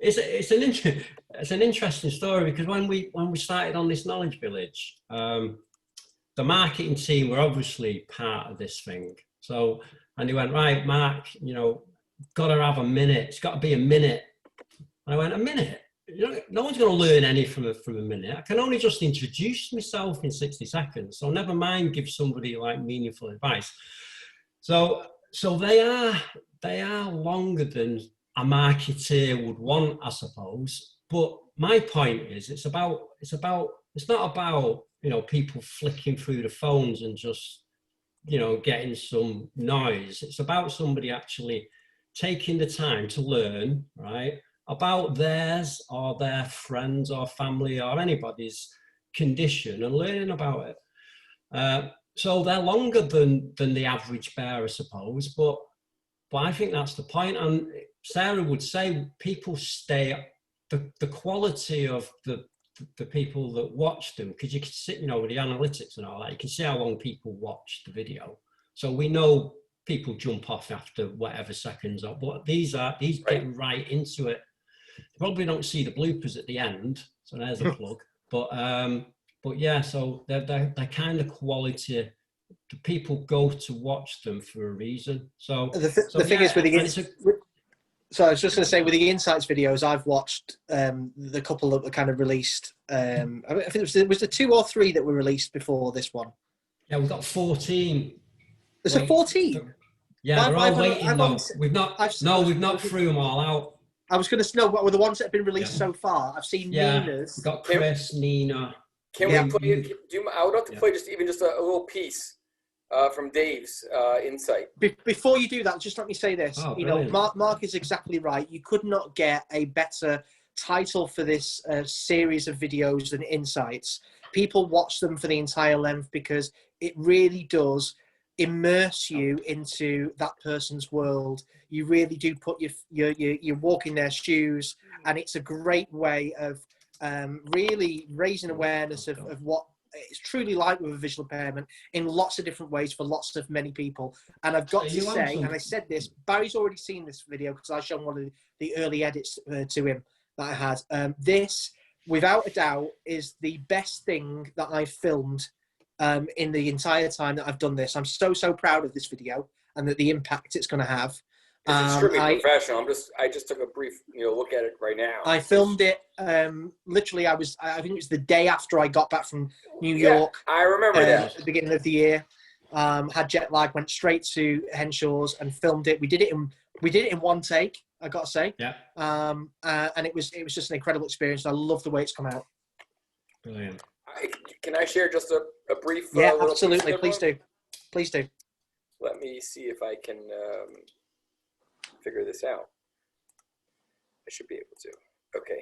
it's an interesting story, because when we started on this Knowledge Village, the marketing team were obviously part of this thing. So, and they went, right, Mark, you know, got to have a minute. It's got to be a minute. And I went, a minute? You know, no one's going to learn any from a minute. I can only just introduce myself in 60 seconds. So never mind give somebody like meaningful advice. So they are longer than a marketeer would want, I suppose. But my point is, it's not about, you know, people flicking through the phones and just, you know, getting some noise. It's about somebody actually taking the time to learn, right, about theirs or their friends or family or anybody's condition and learning about it. So they're longer than the average bear, I suppose, but I think that's the point. And Sarah would say people stay, the quality of the people that watch them, because you can see, you know, with the analytics and all that, you can see how long people watch the video. So we know people jump off after whatever seconds, but these get right into it. Probably don't see the bloopers at the end, so there's a plug. But yeah, so they're kind of quality. The people go to watch them for a reason. So the
thing is with so I was just going to say, with the Insights videos, I've watched the couple that were kind of released. I think it was the 2 or 3 that were released before this one.
Yeah, we've got 14.
There's a 14.
Yeah, we're all waiting though. We've not threw them all out.
I was going to know what were the ones that have been released so far. I've seen Nina's.
We've got Chris, Nina.
Can we play? I would like to play just a little piece from Dave's insight.
Before you do that, just let me say this. You know, Mark is exactly right. You could not get a better title for this series of videos than Insights. People watch them for the entire length because it really does immerse you into that person's world. You really do put you walk in their shoes, and it's a great way of really raising awareness of what it's truly like with a visual impairment in lots of different ways for many people. And I've got to say, and I said this, Barry's already seen this video because I showed one of the early edits to him that I had. This, without a doubt, is the best thing that I've filmed in the entire time that I've done this. I'm so proud of this video and that the impact it's going to have.
It's extremely professional. I just took a brief look at it right now.
I filmed it literally. I think it was the day after I got back from New York.
I remember that
at the beginning of the year. Had jet lag, went straight to Henshaws and filmed it. We did it in one take, I got to say.
Yeah.
And it was just an incredible experience. I love the way it's come out.
Brilliant.
Can I share just a brief?
Yeah,
little piece
absolutely.
with
Please
everyone?
do. Please do.
Let me see if I can figure this out. I should be able to. Okay.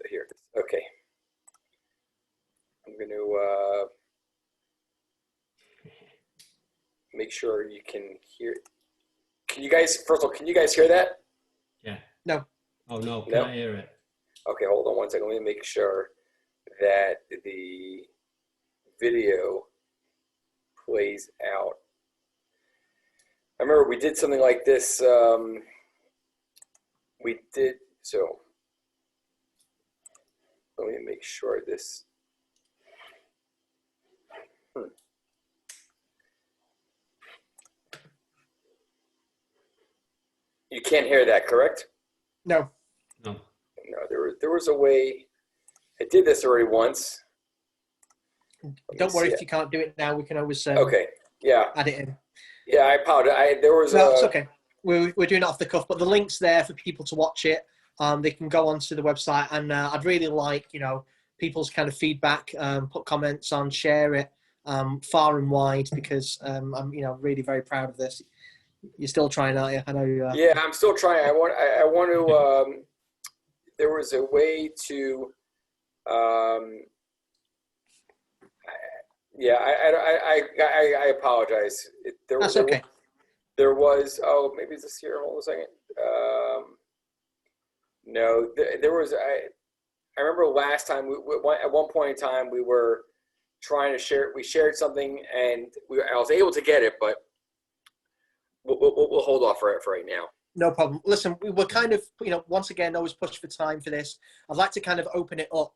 Here. Okay. I'm going to make sure you can hear. Can you guys? First of all, can you guys hear that?
Yeah.
No.
Oh no, can
No?
I hear it?
Okay, hold on one second. Let me make sure that the video plays out. I remember we did something like this. We did, so let me make sure this. You can't hear that, correct?
No.
No.
No, there was a way. I did this already once.
Don't worry if you can't do it now. We can always
Okay. Yeah.
add it in.
Yeah, I apologize. There was
No, it's okay. We're doing it off the cuff, but the link's there for people to watch it. They can go onto the website, and I'd really like, people's kind of feedback, put comments on, share it far and wide, because I'm, really very proud of this. You're still trying, aren't you? I know.
Yeah, I'm still trying. I want to. There was a way to. Yeah, I apologize.
That's okay.
There was. Oh, maybe it's this here. Hold on a second. No, there was. I remember last time at one point in time we were trying to share. We shared something, and I was able to get it, but we'll hold off for right now.
No problem. Listen, we were kind of, once again, always push for time for this. I'd like to kind of open it up.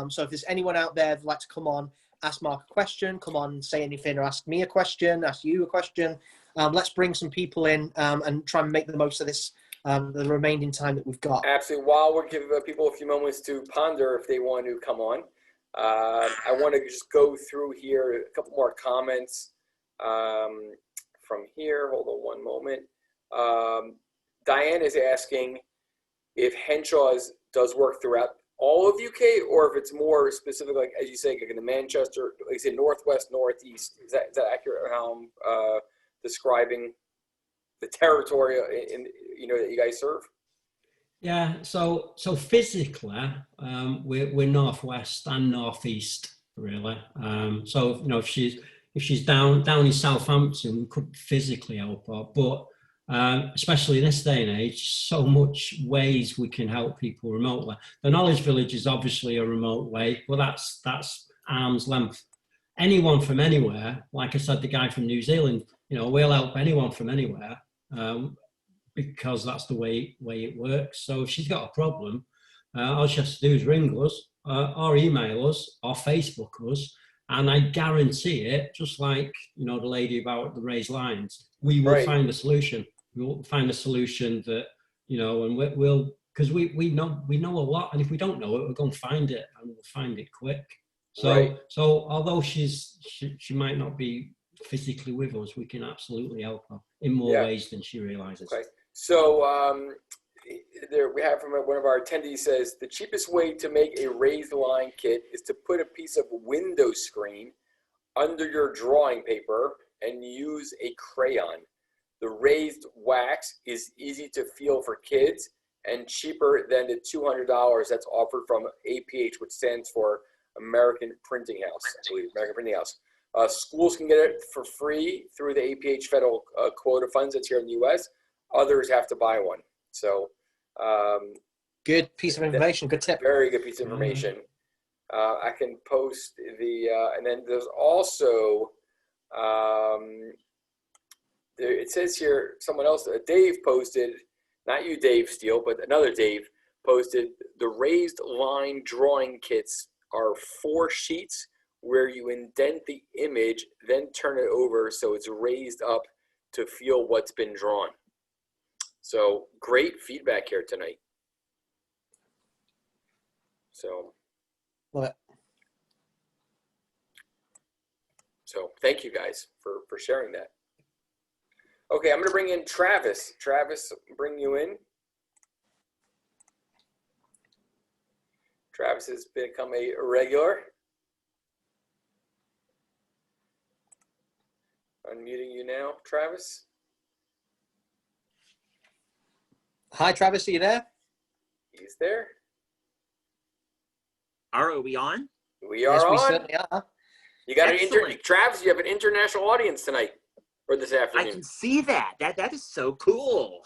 So if there's anyone out there that'd like to come on, ask Mark a question, come on, say anything, or ask me a question, ask you a question. Let's bring some people in and try and make the most of this, the remaining time that we've got.
Absolutely. While we're giving people a few moments to ponder if they want to come on, I want to just go through here a couple more comments from here. Hold on one moment. Diane is asking if Henshaws does work throughout all of UK, or if it's more specific, like as you say, like in the Manchester, like you say, northwest, northeast. Is that accurate? How I'm describing the territory in that you guys serve?
Yeah. So physically, we're northwest and northeast, really. So if she's down in Southampton, we could physically help her, but especially in this day and age, so much ways we can help people remotely. The Knowledge Village is obviously a remote way, but that's arm's length. Anyone from anywhere, like I said, the guy from New Zealand, we'll help anyone from anywhere because that's the way it works. So if she's got a problem, all she has to do is ring us or email us or Facebook us, and I guarantee it, just like the lady about the raised lines, we will find a solution. We'll find a solution that, and we'll, because we know a lot, and if we don't know it, we're going to find it, and we'll find it quick. So although she might not be physically with us, we can absolutely help her in more ways than she realizes.
Okay. So there we have from one of our attendees says the cheapest way to make a raised line kit is to put a piece of window screen under your drawing paper and use a crayon. The raised wax is easy to feel for kids and cheaper than the $200 that's offered from APH, which stands for American Printing House. I believe, American Printing House. Schools can get it for free through the APH federal quota funds that's here in the U.S. Others have to buy one. So,
good piece of information. Good tip.
Very good piece of information. I can post and then there's also. It says here, someone else, Dave posted, not you, Dave Steele, but another Dave posted, the raised line drawing kits are 4 sheets where you indent the image, then turn it over so it's raised up to feel what's been drawn. So great feedback here tonight. So,
love it.
So thank you guys for sharing that. Okay, I'm going to bring in Travis. Travis, bring you in. Travis has become a regular. Unmuting you now, Travis.
Hi, Travis, are you there?
He's there.
Are we on?
We are
Yes, we
on.
certainly are.
You got
Excellent.
Travis, you have an international audience tonight or this
I
afternoon.
can see that. That is so cool.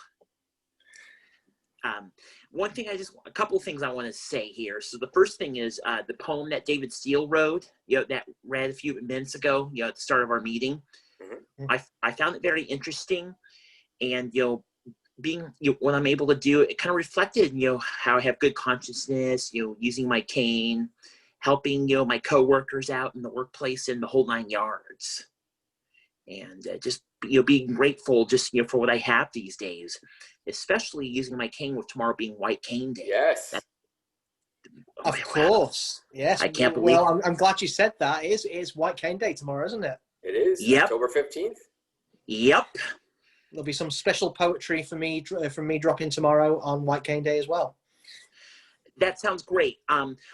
A couple of things I want to say here. So the first thing is the poem that David Steele wrote, that read a few minutes ago, at the start of our meeting.
Mm-hmm.
I found it very interesting, and being when I'm able to do it, it kind of reflected how I have good consciousness, using my cane, helping my coworkers out in the workplace and the whole 9 yards, and just being grateful just for what I have these days, especially using my cane with tomorrow being White Cane Day.
Yes.
Of course. Yes.
I can't believe.
Well, I'm glad you said that. It is White Cane Day tomorrow, isn't it?
It is.
Yep.
October 15th.
Yep.
There'll be some special poetry from me dropping tomorrow on White Cane Day as well.
That sounds great.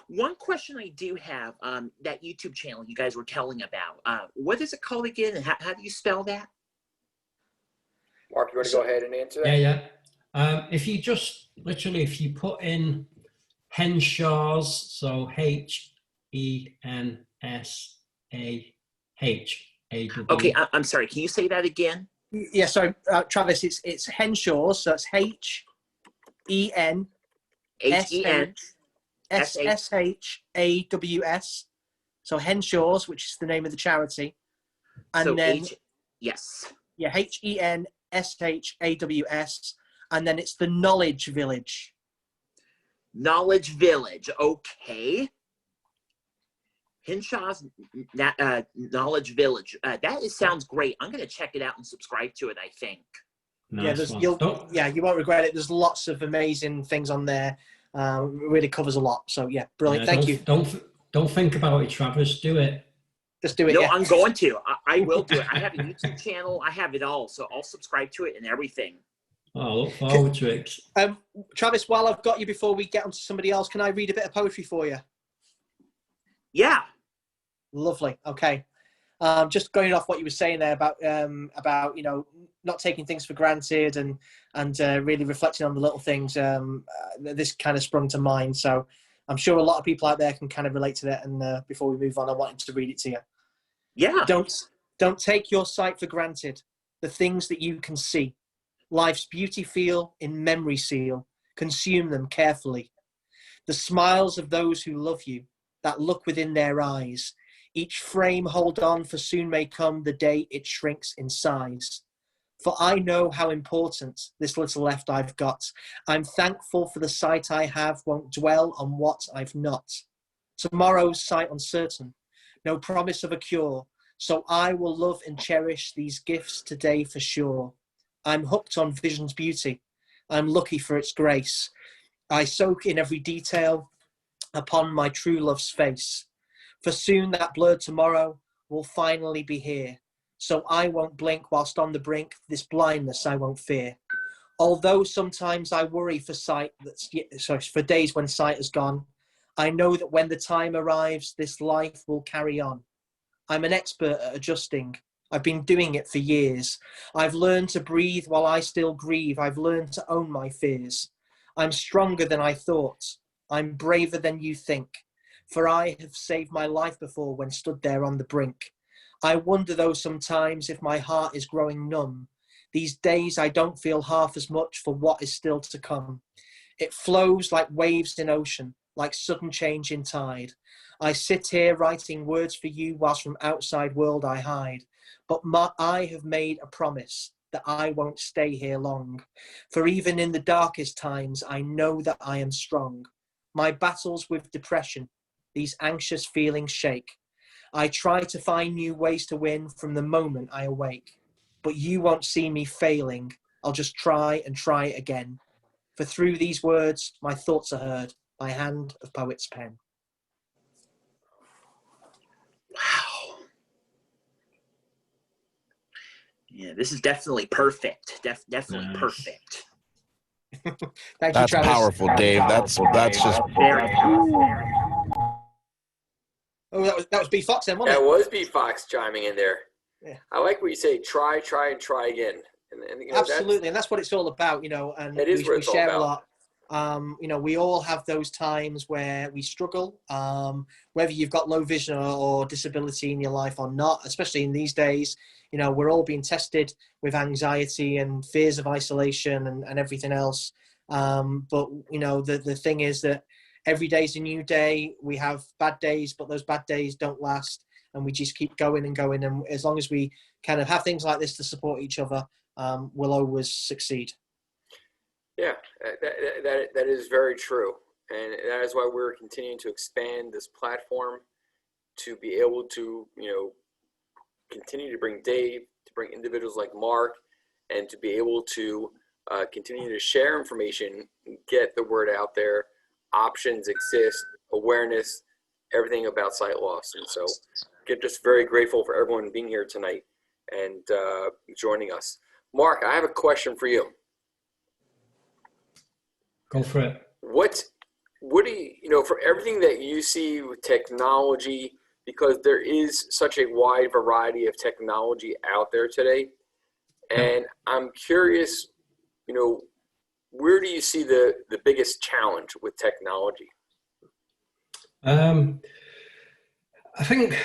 One question I do have, that YouTube channel you guys were telling about, what is it called again, and how do you spell that?
Mark, you want to go ahead and answer that?
Yeah. If you just literally, if you put in Henshaws, so HENSAHAW.
Okay, I'm sorry. Can you say that again?
Yeah, sorry, Travis, it's Henshaws, so it's HENSHAWS. So Henshaws, which is the name of the charity. And
So
then
yes.
yeah, HENSHAWS, and then it's the Knowledge Village.
Knowledge Village. Okay. Henshaws Knowledge Village. Sounds great. I'm going to check it out and subscribe to it, I think.
Nice
You won't regret it. There's lots of amazing things on there. It really covers a lot. So yeah, brilliant. Thank you.
Don't think about it, Travis. Do it.
Just do it.
No,
yeah.
I'm going to. I will do it. I have a YouTube channel. I have it all. So I'll subscribe to it and everything.
Oh, I look forward to it.
Travis, while I've got you, before we get on to somebody else, can I read a bit of poetry for you?
Yeah.
Lovely. Okay. Just going off what you were saying there about not taking things for granted and really reflecting on the little things. This kind of sprung to mind. So I'm sure a lot of people out there can kind of relate to that. And before we move on, I wanted to read it to you.
Yeah.
Don't take your sight for granted. The things that you can see, life's beauty feel in memory seal. Consume them carefully. The smiles of those who love you, that look within their eyes. Each frame hold on, for soon may come the day it shrinks in size. For I know how important this little left I've got. I'm thankful for the sight I have, won't dwell on what I've not. Tomorrow's sight uncertain, no promise of a cure. So I will love and cherish these gifts today for sure. I'm hooked on vision's beauty. I'm lucky for its grace. I soak in every detail upon my true love's face. For soon that blurred tomorrow will finally be here. So I won't blink whilst on the brink, this blindness I won't fear. Although sometimes I worry for for days when sight is gone, I know that when the time arrives, this life will carry on. I'm an expert at adjusting. I've been doing it for years. I've learned to breathe while I still grieve. I've learned to own my fears. I'm stronger than I thought. I'm braver than you think. For I have saved my life before when stood there on the brink. I wonder though sometimes if my heart is growing numb. These days I don't feel half as much for what is still to come. It flows like waves in ocean, like sudden change in tide. I sit here writing words for you whilst from outside world I hide. But I have made a promise that I won't stay here long. For even in the darkest times, I know that I am strong. My battles with depression, these anxious feelings shake. I try to find new ways to win from the moment I awake. But you won't see me failing. I'll just try and try again. For through these words, my thoughts are heard by hand of poet's pen.
Wow. Yeah, this is definitely perfect. Definitely
Nice.
perfect.
Thank you,
That's
Travis.
powerful, Dave. That's just
Very powerful.
Oh, that was B Fox then, wasn't
That
it?
was B Fox chiming in there.
Yeah.
I like what you say. Try, and try again. And you know,
Absolutely, and that's what it's all about, you know. And
It is what
we
it's all
share a
about.
lot. You know, we all have those times where we struggle, whether you've got low vision or disability in your life or not. Especially in these days, you know, we're all being tested with anxiety and fears of isolation and everything else. But you know, the thing is that every day's a new day. We have bad days, but those bad days don't last, and we just keep going and going. And as long as we kind of have things like this to support each other, we'll always succeed.
Yeah, that is very true. And that is why we're continuing to expand this platform to be able to, you know, continue to bring Dave, to bring individuals like Mark, and to be able to continue to share information, get the word out there. Options exist, awareness, everything about sight loss. And so get just very grateful for everyone being here tonight and joining us. Mark, I have a question for you.
Go for it.
What do you know, for everything that you see with technology, because there is such a wide variety of technology out there today, and I'm curious, you know, where do you see the biggest challenge with technology?
I think,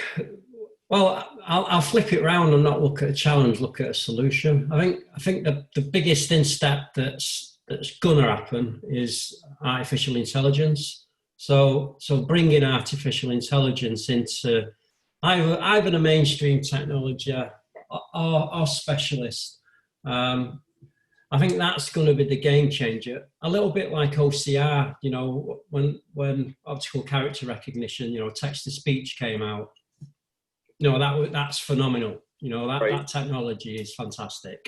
well, I'll flip it around and not look at a challenge, look at a solution. I think the biggest step that's gonna happen is artificial intelligence. So bringing artificial intelligence into either the mainstream technology or specialist. I think that's going to be the game changer. A little bit like OCR, you know, when optical character recognition, you know, text to speech came out. You know, that's phenomenal. You know, that technology is fantastic.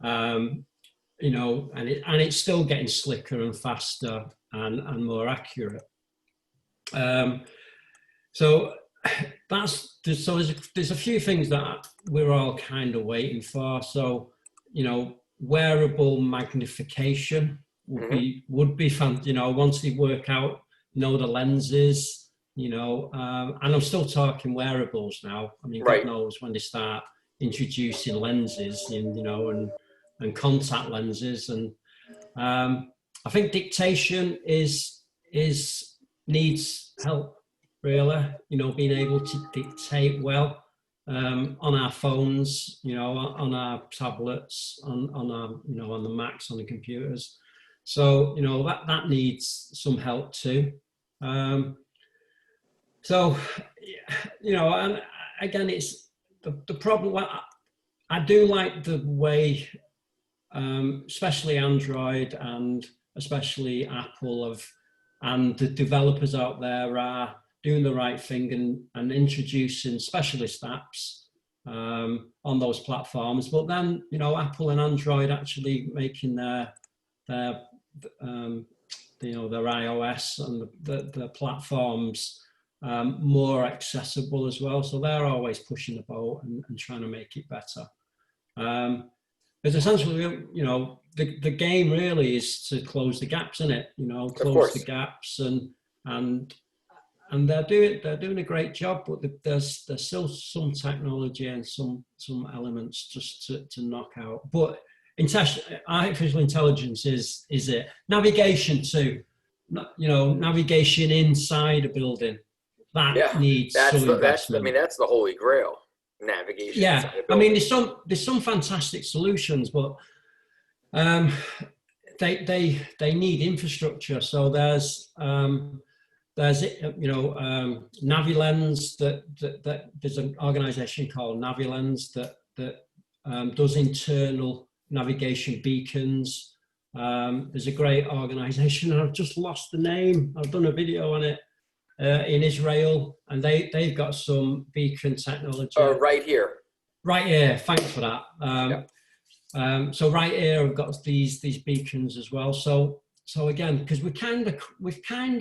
You know, and it's still getting slicker and faster and more accurate. So there's a few things that we're all kind of waiting for. So, you know, wearable magnification would be fun. You know, once they work out, know the lenses, you know, and I'm still talking wearables now. I mean, God knows when they start introducing lenses in, you know, and contact lenses. And I think dictation needs help, really, you know, being able to dictate well on our phones, you know, on our tablets, on our, you know, on the Macs, on the computers. So, you know, that needs some help too. So, you know, and again, it's the problem. I do like the way, especially Android and especially Apple and the developers out there are doing the right thing and introducing specialist apps on those platforms. But then, you know, Apple and Android actually making their you know, their iOS and the platforms more accessible as well. So they're always pushing the boat and trying to make it better. But essentially, you know, the game really is to close the gaps in it. You know, close the gaps and they're doing a great job. But there's still some technology and some elements just to knock out. But artificial intelligence is it. Navigation too. You know, navigation inside a building that needs some investment.
I mean, that's the holy grail. Navigation.
Yeah, I mean, there's some fantastic solutions, but they need infrastructure. So there's you know, NaviLens that there's an organization called NaviLens that does internal navigation beacons. There's a great organization, and I've just lost the name. I've done a video on it in Israel, and they've got some beacon technology.
Oh, right here.
Right here. Thanks for that. So right here, I've got these beacons as well. So again, because we've kind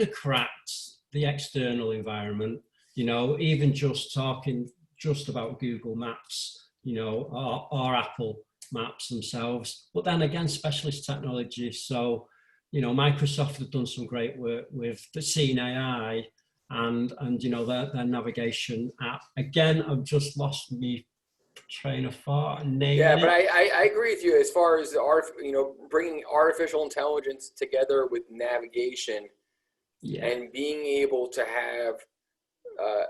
of cracked the external environment, you know, even just talking just about Google Maps, you know, or Apple, maps themselves, but then again, specialist technology. So, you know, Microsoft have done some great work with the Scene AI and you know, their navigation app. Again, I've just lost me train of thought and naming
Yeah, but
it.
I agree with you as far as bringing artificial intelligence together with navigation and being able to have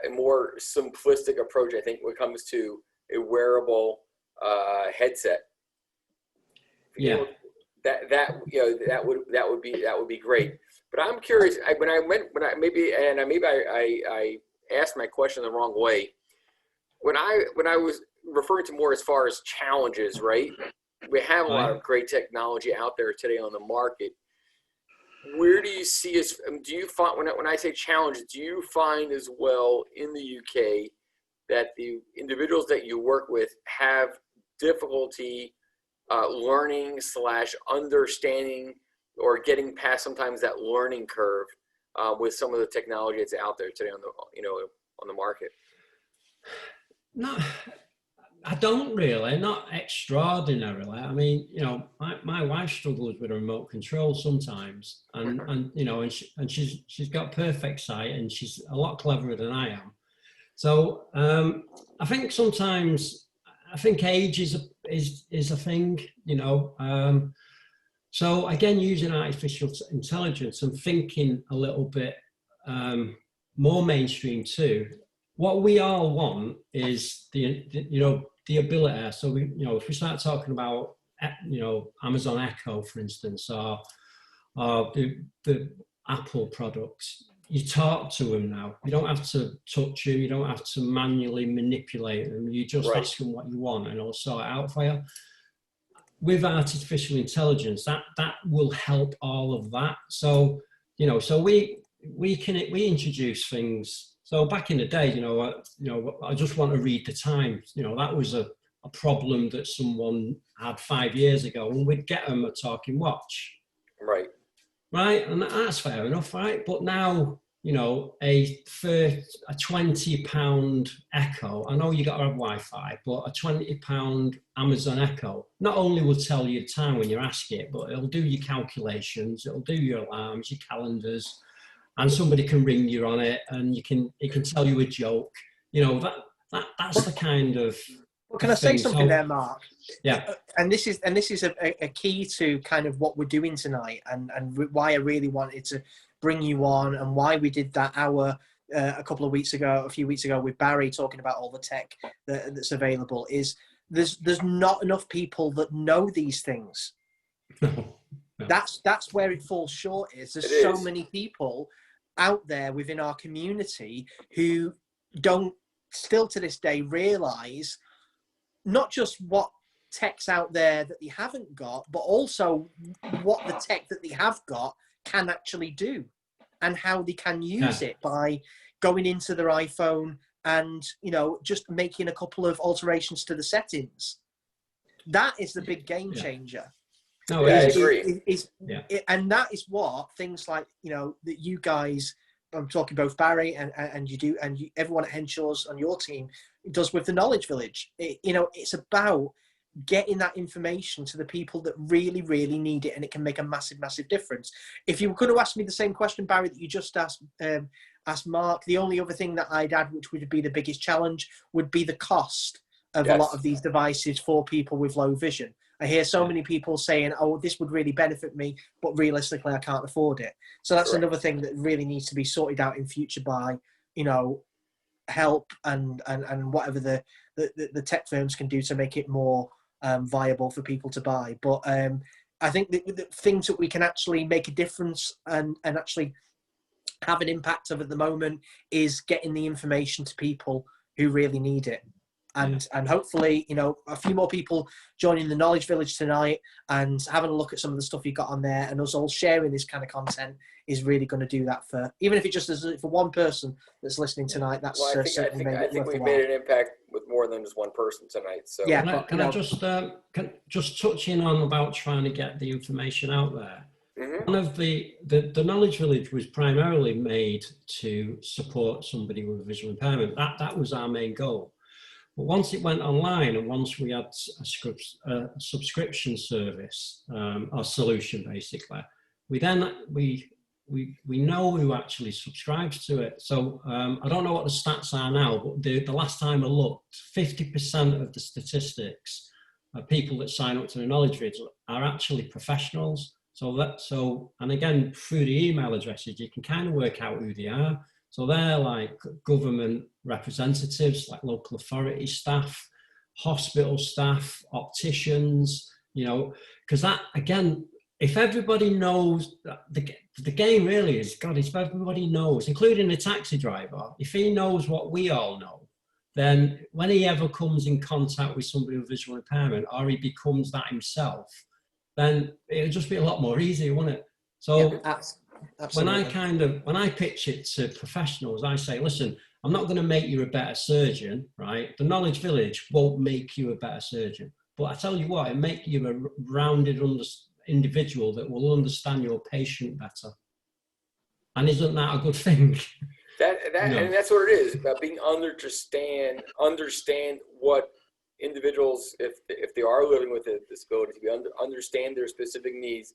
a more simplistic approach. I think when it comes to a wearable headset, that would be great. But I'm curious. I asked my question the wrong way. When I was referring to more as far as challenges, right? We have a lot of great technology out there today on the market. Where do you see us? Do you find when I say challenges, do you find as well in the UK that the individuals that you work with have difficulty learning / understanding or getting past sometimes that learning curve with some of the technology that's out there today on the market?
No, I don't really, not extraordinarily. I mean, you know, my wife struggles with a remote control sometimes, and you know, and she's got perfect sight, and she's a lot cleverer than I am. So I think sometimes age is a thing, you know. So again, using artificial intelligence and thinking a little bit more mainstream too. What we all want is the ability. So we, you know, if we start talking about, you know, Amazon Echo, for instance, or the Apple products, you talk to them now. You don't have to touch them. You don't have to manually manipulate them. You just ask them what you want, and it'll sort it out for you. With artificial intelligence, that will help all of that. So, you know, so we introduce things. So back in the day, you know, I just want to read the Times. You know, that was a problem that someone had 5 years ago, and we'd get them a talking watch.
Right.
Right, and that's fair enough, right? But now, you know, a £20 Echo, I know you got to have Wi-Fi, but a £20 Amazon Echo not only will tell you the time when you ask it, but it'll do your calculations, it'll do your alarms, your calendars, and somebody can ring you on it, and it can tell you a joke. You know, that's the kind of.
Well, can I say something there, Mark?
Yeah.
And this is a key to kind of what we're doing tonight, and why I really wanted to bring you on, and why we did that hour a few weeks ago with Barry talking about all the tech that's available. Is there's not enough people that know these things.
No.
That's where it falls short. There's so many people out there within our community who don't still to this day realize not just what tech's out there that they haven't got, but also what the tech that they have got can actually do, and how they can use it by going into their iPhone and, you know, just making a couple of alterations to the settings. That is the big game changer.
No,
I agree.
And that is what things like, you know, that you guys, I'm talking both Barry and you do, and everyone at Henshaws on your team does with the Knowledge Village. You know, it's about getting that information to the people that really, really need it, and it can make a massive, massive difference. If you were going to ask me the same question, Barry, that you just asked Mark, the only other thing that I'd add, which would be the biggest challenge, would be the cost of a lot of these devices for people with low vision. I hear so many people saying, oh, this would really benefit me, but realistically, I can't afford it. So that's another thing that really needs to be sorted out in future by, you know, help and whatever the tech firms can do to make it more viable for people to buy. But I think the things that we can actually make a difference and actually have an impact of at the moment is getting the information to people who really need it. And hopefully, you know, a few more people joining the Knowledge Village tonight and having a look at some of the stuff you've got on there, and us all sharing this kind of content is really going to do that for, even if it just is for one person that's listening tonight. That's
I think we made an impact with more than just one person tonight. So
yeah, can I just touch in on about trying to get the information out there? Mm-hmm. One of the Knowledge Village was primarily made to support somebody with visual impairment. That was our main goal. But once it went online, and once we had a subscription service, our solution basically, we know who actually subscribes to it. So I don't know what the stats are now, but the last time I looked, 50% of the statistics of people that sign up to the knowledge vids are actually professionals. And again, through the email addresses, you can kind of work out who they are. So they're like government representatives, like local authority staff, hospital staff, opticians, you know, because that, again, if everybody knows, the game really is, God, if everybody knows, including the taxi driver, if he knows what we all know, then when he ever comes in contact with somebody with visual impairment, or he becomes that himself, then it'll just be a lot more easy, won't it? So
Yeah, absolutely.
when I pitch it to professionals, I say, listen, I'm not going to make you a better surgeon, right? The knowledge village won't make you a better surgeon, but I tell you what, it make you a rounded individual that will understand your patient better. And isn't that a good thing?
And that's what it is, about being understand what individuals, if they are living with a disability, to understand their specific needs,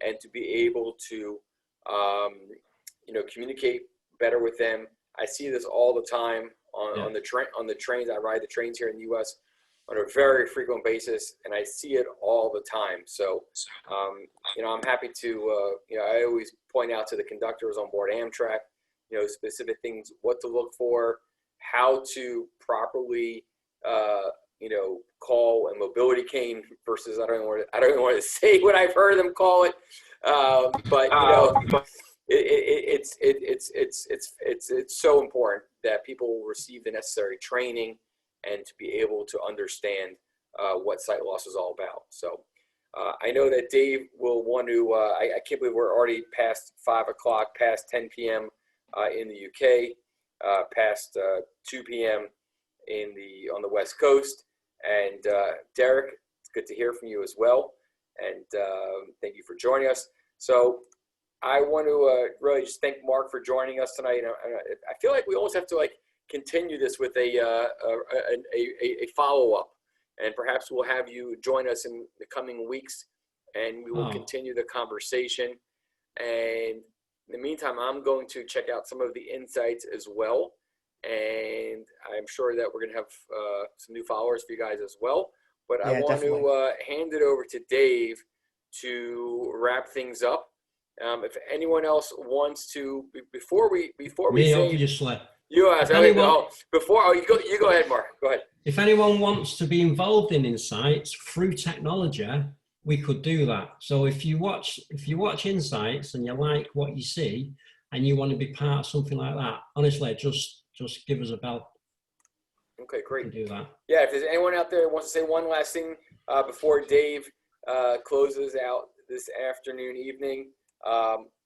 and to be able to communicate better with them. I see this all the time on the trains. I ride the trains here in the U.S. on a very frequent basis, and I see it all the time. So, I'm happy to, I always point out to the conductors on board Amtrak, specific things, what to look for, how to properly, call a mobility cane versus, I don't even want to say what I've heard them call it, but it's so important that people receive the necessary training and to be able to understand what sight loss is all about. So I know that Dave will want to, I can't believe we're already past 5 o'clock, past 10 p.m. In the UK, past 2 p.m. on the West Coast. And Derek, it's good to hear from you as well. And thank you for joining us. So I want to really just thank Mark for joining us tonight. I feel like we almost have to continue this with a follow-up, and perhaps we'll have you join us in the coming weeks, and we will continue the conversation. And in the meantime, I'm going to check out some of the insights as well, and I'm sure that we're going to have some new followers for you guys as well. But I want to hand it over to Dave to wrap things up. If anyone else wants to, before we say,
obviously.
You go ahead, Mark. Go ahead.
If anyone wants to be involved in Insights through technology, we could do that. So if you watch Insights and you like what you see and you want to be part of something like that, honestly, just give us a bell.
Okay, great.
Do that.
Yeah, if there's anyone out there who wants to say one last thing before Dave closes out this afternoon, evening,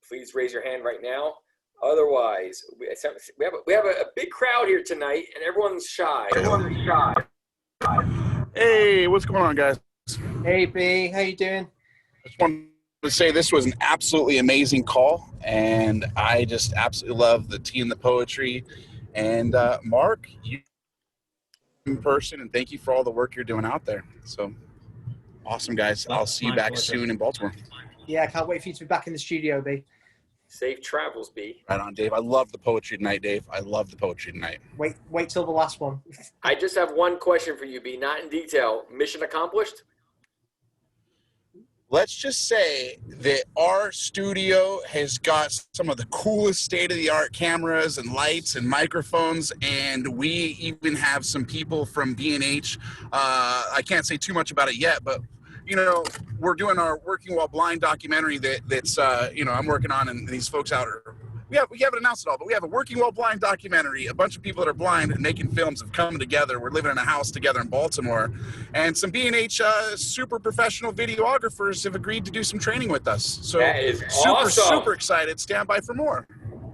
please raise your hand right now. Otherwise, we have a big crowd here tonight, and everyone's shy.
Hey, what's going on, guys?
Hey, B, how you doing?
I just wanted to say this was an absolutely amazing call, and I just absolutely love the tea and the poetry. And Mark, you in person, and thank you for all the work you're doing out there. So awesome, guys. I'll see you back soon in Baltimore.
Yeah, I can't wait for you to be back in the studio, B.
Safe travels, B.
Right on, Dave. I love the poetry tonight, Dave. I love the poetry tonight.
Wait till the last one.
I just have one question for you, B. Not in detail. Mission accomplished?
Let's just say that our studio has got some of the coolest state-of-the-art cameras and lights and microphones, and we even have some people from B&H. I can't say too much about it yet, but we're doing our Working While Blind documentary that's I'm working on, and these folks out are, we haven't announced it all, but we have a Working While Blind documentary. A bunch of people that are blind and making films have come together. We're living in a house together in Baltimore, and some B&H super professional videographers have agreed to do some training with us. So
that is awesome.
Super excited. Stand by for more.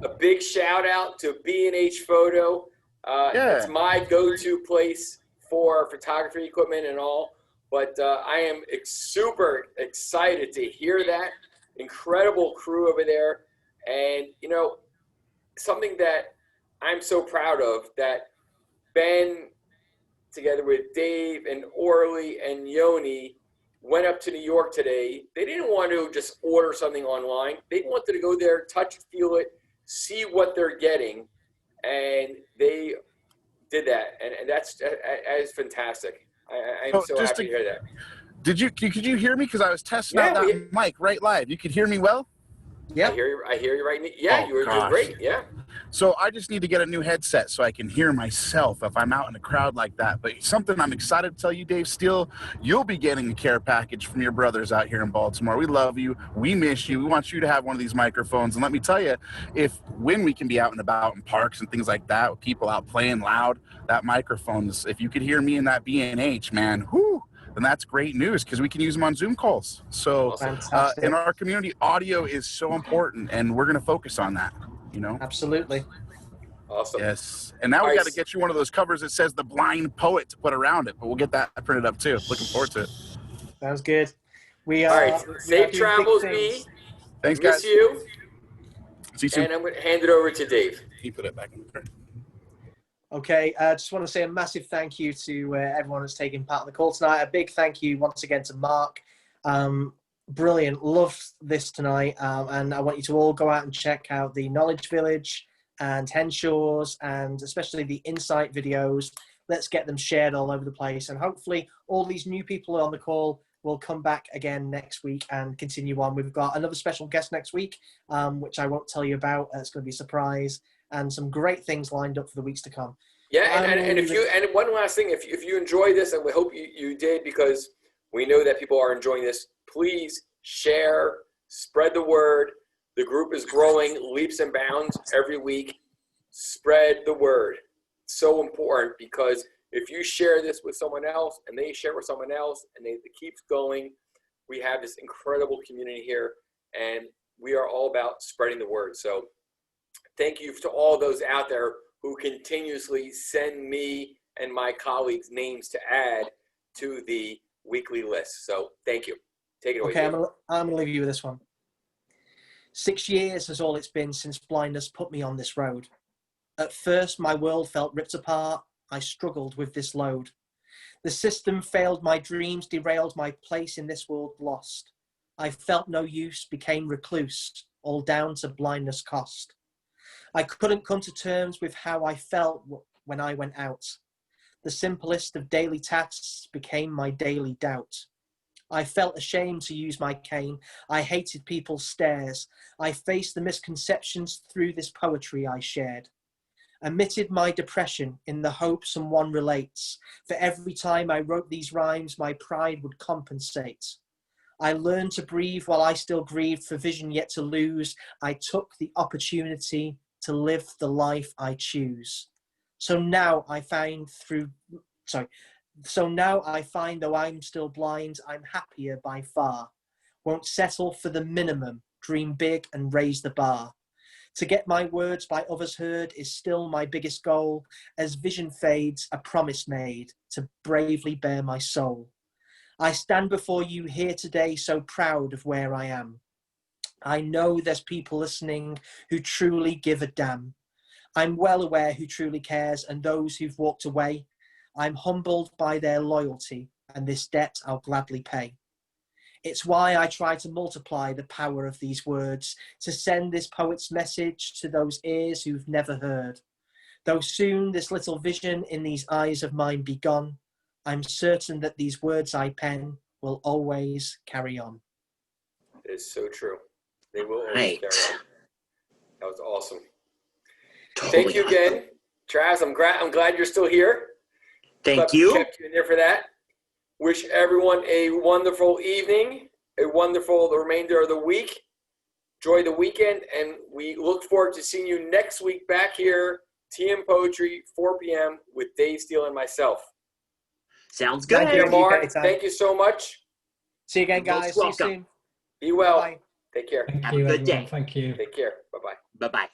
A big shout out to B&H Photo. It's my go-to place for photography equipment and all. But I am super excited to hear that. Incredible crew over there. And, something that I'm so proud of, that Ben together with Dave and Orly and Yoni, went up to New York today. They didn't want to just order something online. They wanted to go there, touch it, feel it, see what they're getting, and they did that, and that is fantastic. I'm so happy to hear that.
Could you hear me? Because I was testing out that mic right live. You could hear me well?
Yeah.
I hear you right now. Yeah, you're great. Yeah.
So I just need to get a new headset so I can hear myself if I'm out in a crowd like that. But something I'm excited to tell you, Dave Steele, you'll be getting a care package from your brothers out here in Baltimore. We love you. We miss you. We want you to have one of these microphones. And let me tell you, when we can be out and about in parks and things like that with people out playing loud, that microphone is, if you could hear me in that B&H, man, whoo, then that's great news because we can use them on Zoom calls. So in our community, audio is so important, and we're going to focus on that, you know?
Absolutely.
Awesome.
Yes. And now we got to get you one of those covers that says The Blind Poet to put around it, but we'll get that printed up too. Looking forward to it.
Sounds good.
All right. Safe travels, B.
Thanks, guys.
Miss you.
See you soon.
And I'm going to hand it over to Dave.
He put it back in the car.
Okay, I just want to say a massive thank you to everyone who's taken part in the call tonight. A big thank you once again to Mark. Brilliant, loved this tonight. And I want you to all go out and check out the Knowledge Village and Henshaws and especially the Insight videos. Let's get them shared all over the place. And hopefully all these new people on the call will come back again next week and continue on. We've got another special guest next week, which I won't tell you about. It's going to be a surprise. And some great things lined up for the weeks to come.
Yeah, and one last thing, if you enjoy this, and we hope you did, because we know that people are enjoying this, please share, spread the word. The group is growing leaps and bounds every week. Spread the word. It's so important, because if you share this with someone else and they share with someone else and it keeps going, we have this incredible community here, and we are all about spreading the word. So thank you to all those out there who continuously send me and my colleagues names to add to the weekly list. So thank you. Take it away.
Okay, I'm gonna leave you with this one. 6 years is all it's been since blindness put me on this road. At first, my world felt ripped apart. I struggled with this load. The system failed my dreams, derailed my place in this world lost. I felt no use, became recluse, all down to blindness cost. I couldn't come to terms with how I felt when I went out. The simplest of daily tasks became my daily doubt. I felt ashamed to use my cane. I hated people's stares. I faced the misconceptions through this poetry I shared. Admitted my depression in the hope someone relates. For every time I wrote these rhymes, my pride would compensate. I learned to breathe while I still grieved for vision yet to lose. I took the opportunity to live the life I choose. So now I find though I'm still blind, I'm happier by far. Won't settle for the minimum, dream big and raise the bar. To get my words by others heard is still my biggest goal. As vision fades, a promise made to bravely bear my soul. I stand before you here today so proud of where I am. I know there's people listening who truly give a damn. I'm well aware who truly cares and those who've walked away. I'm humbled by their loyalty, and this debt I'll gladly pay. It's why I try to multiply the power of these words, to send this poet's message to those ears who've never heard. Though soon this little vision in these eyes of mine be gone, I'm certain that these words I pen will always carry on.
It is so true. They will always carry on. That was awesome.
Totally.
Thank you again, Travis. I'm glad you're still here.
Thank you.
Kept you in there for that. Wish everyone a wonderful evening, the remainder of the week. Enjoy the weekend, and we look forward to seeing you next week back here, TM Poetry, 4 p.m. with Dave Steele and myself.
Sounds good.
Thank you, Mark. Thank you so much.
See you again, guys. See you soon.
Be well.
Bye.
Take care.
Have a good day.
Thank you.
Take care. Bye-bye.
Bye-bye.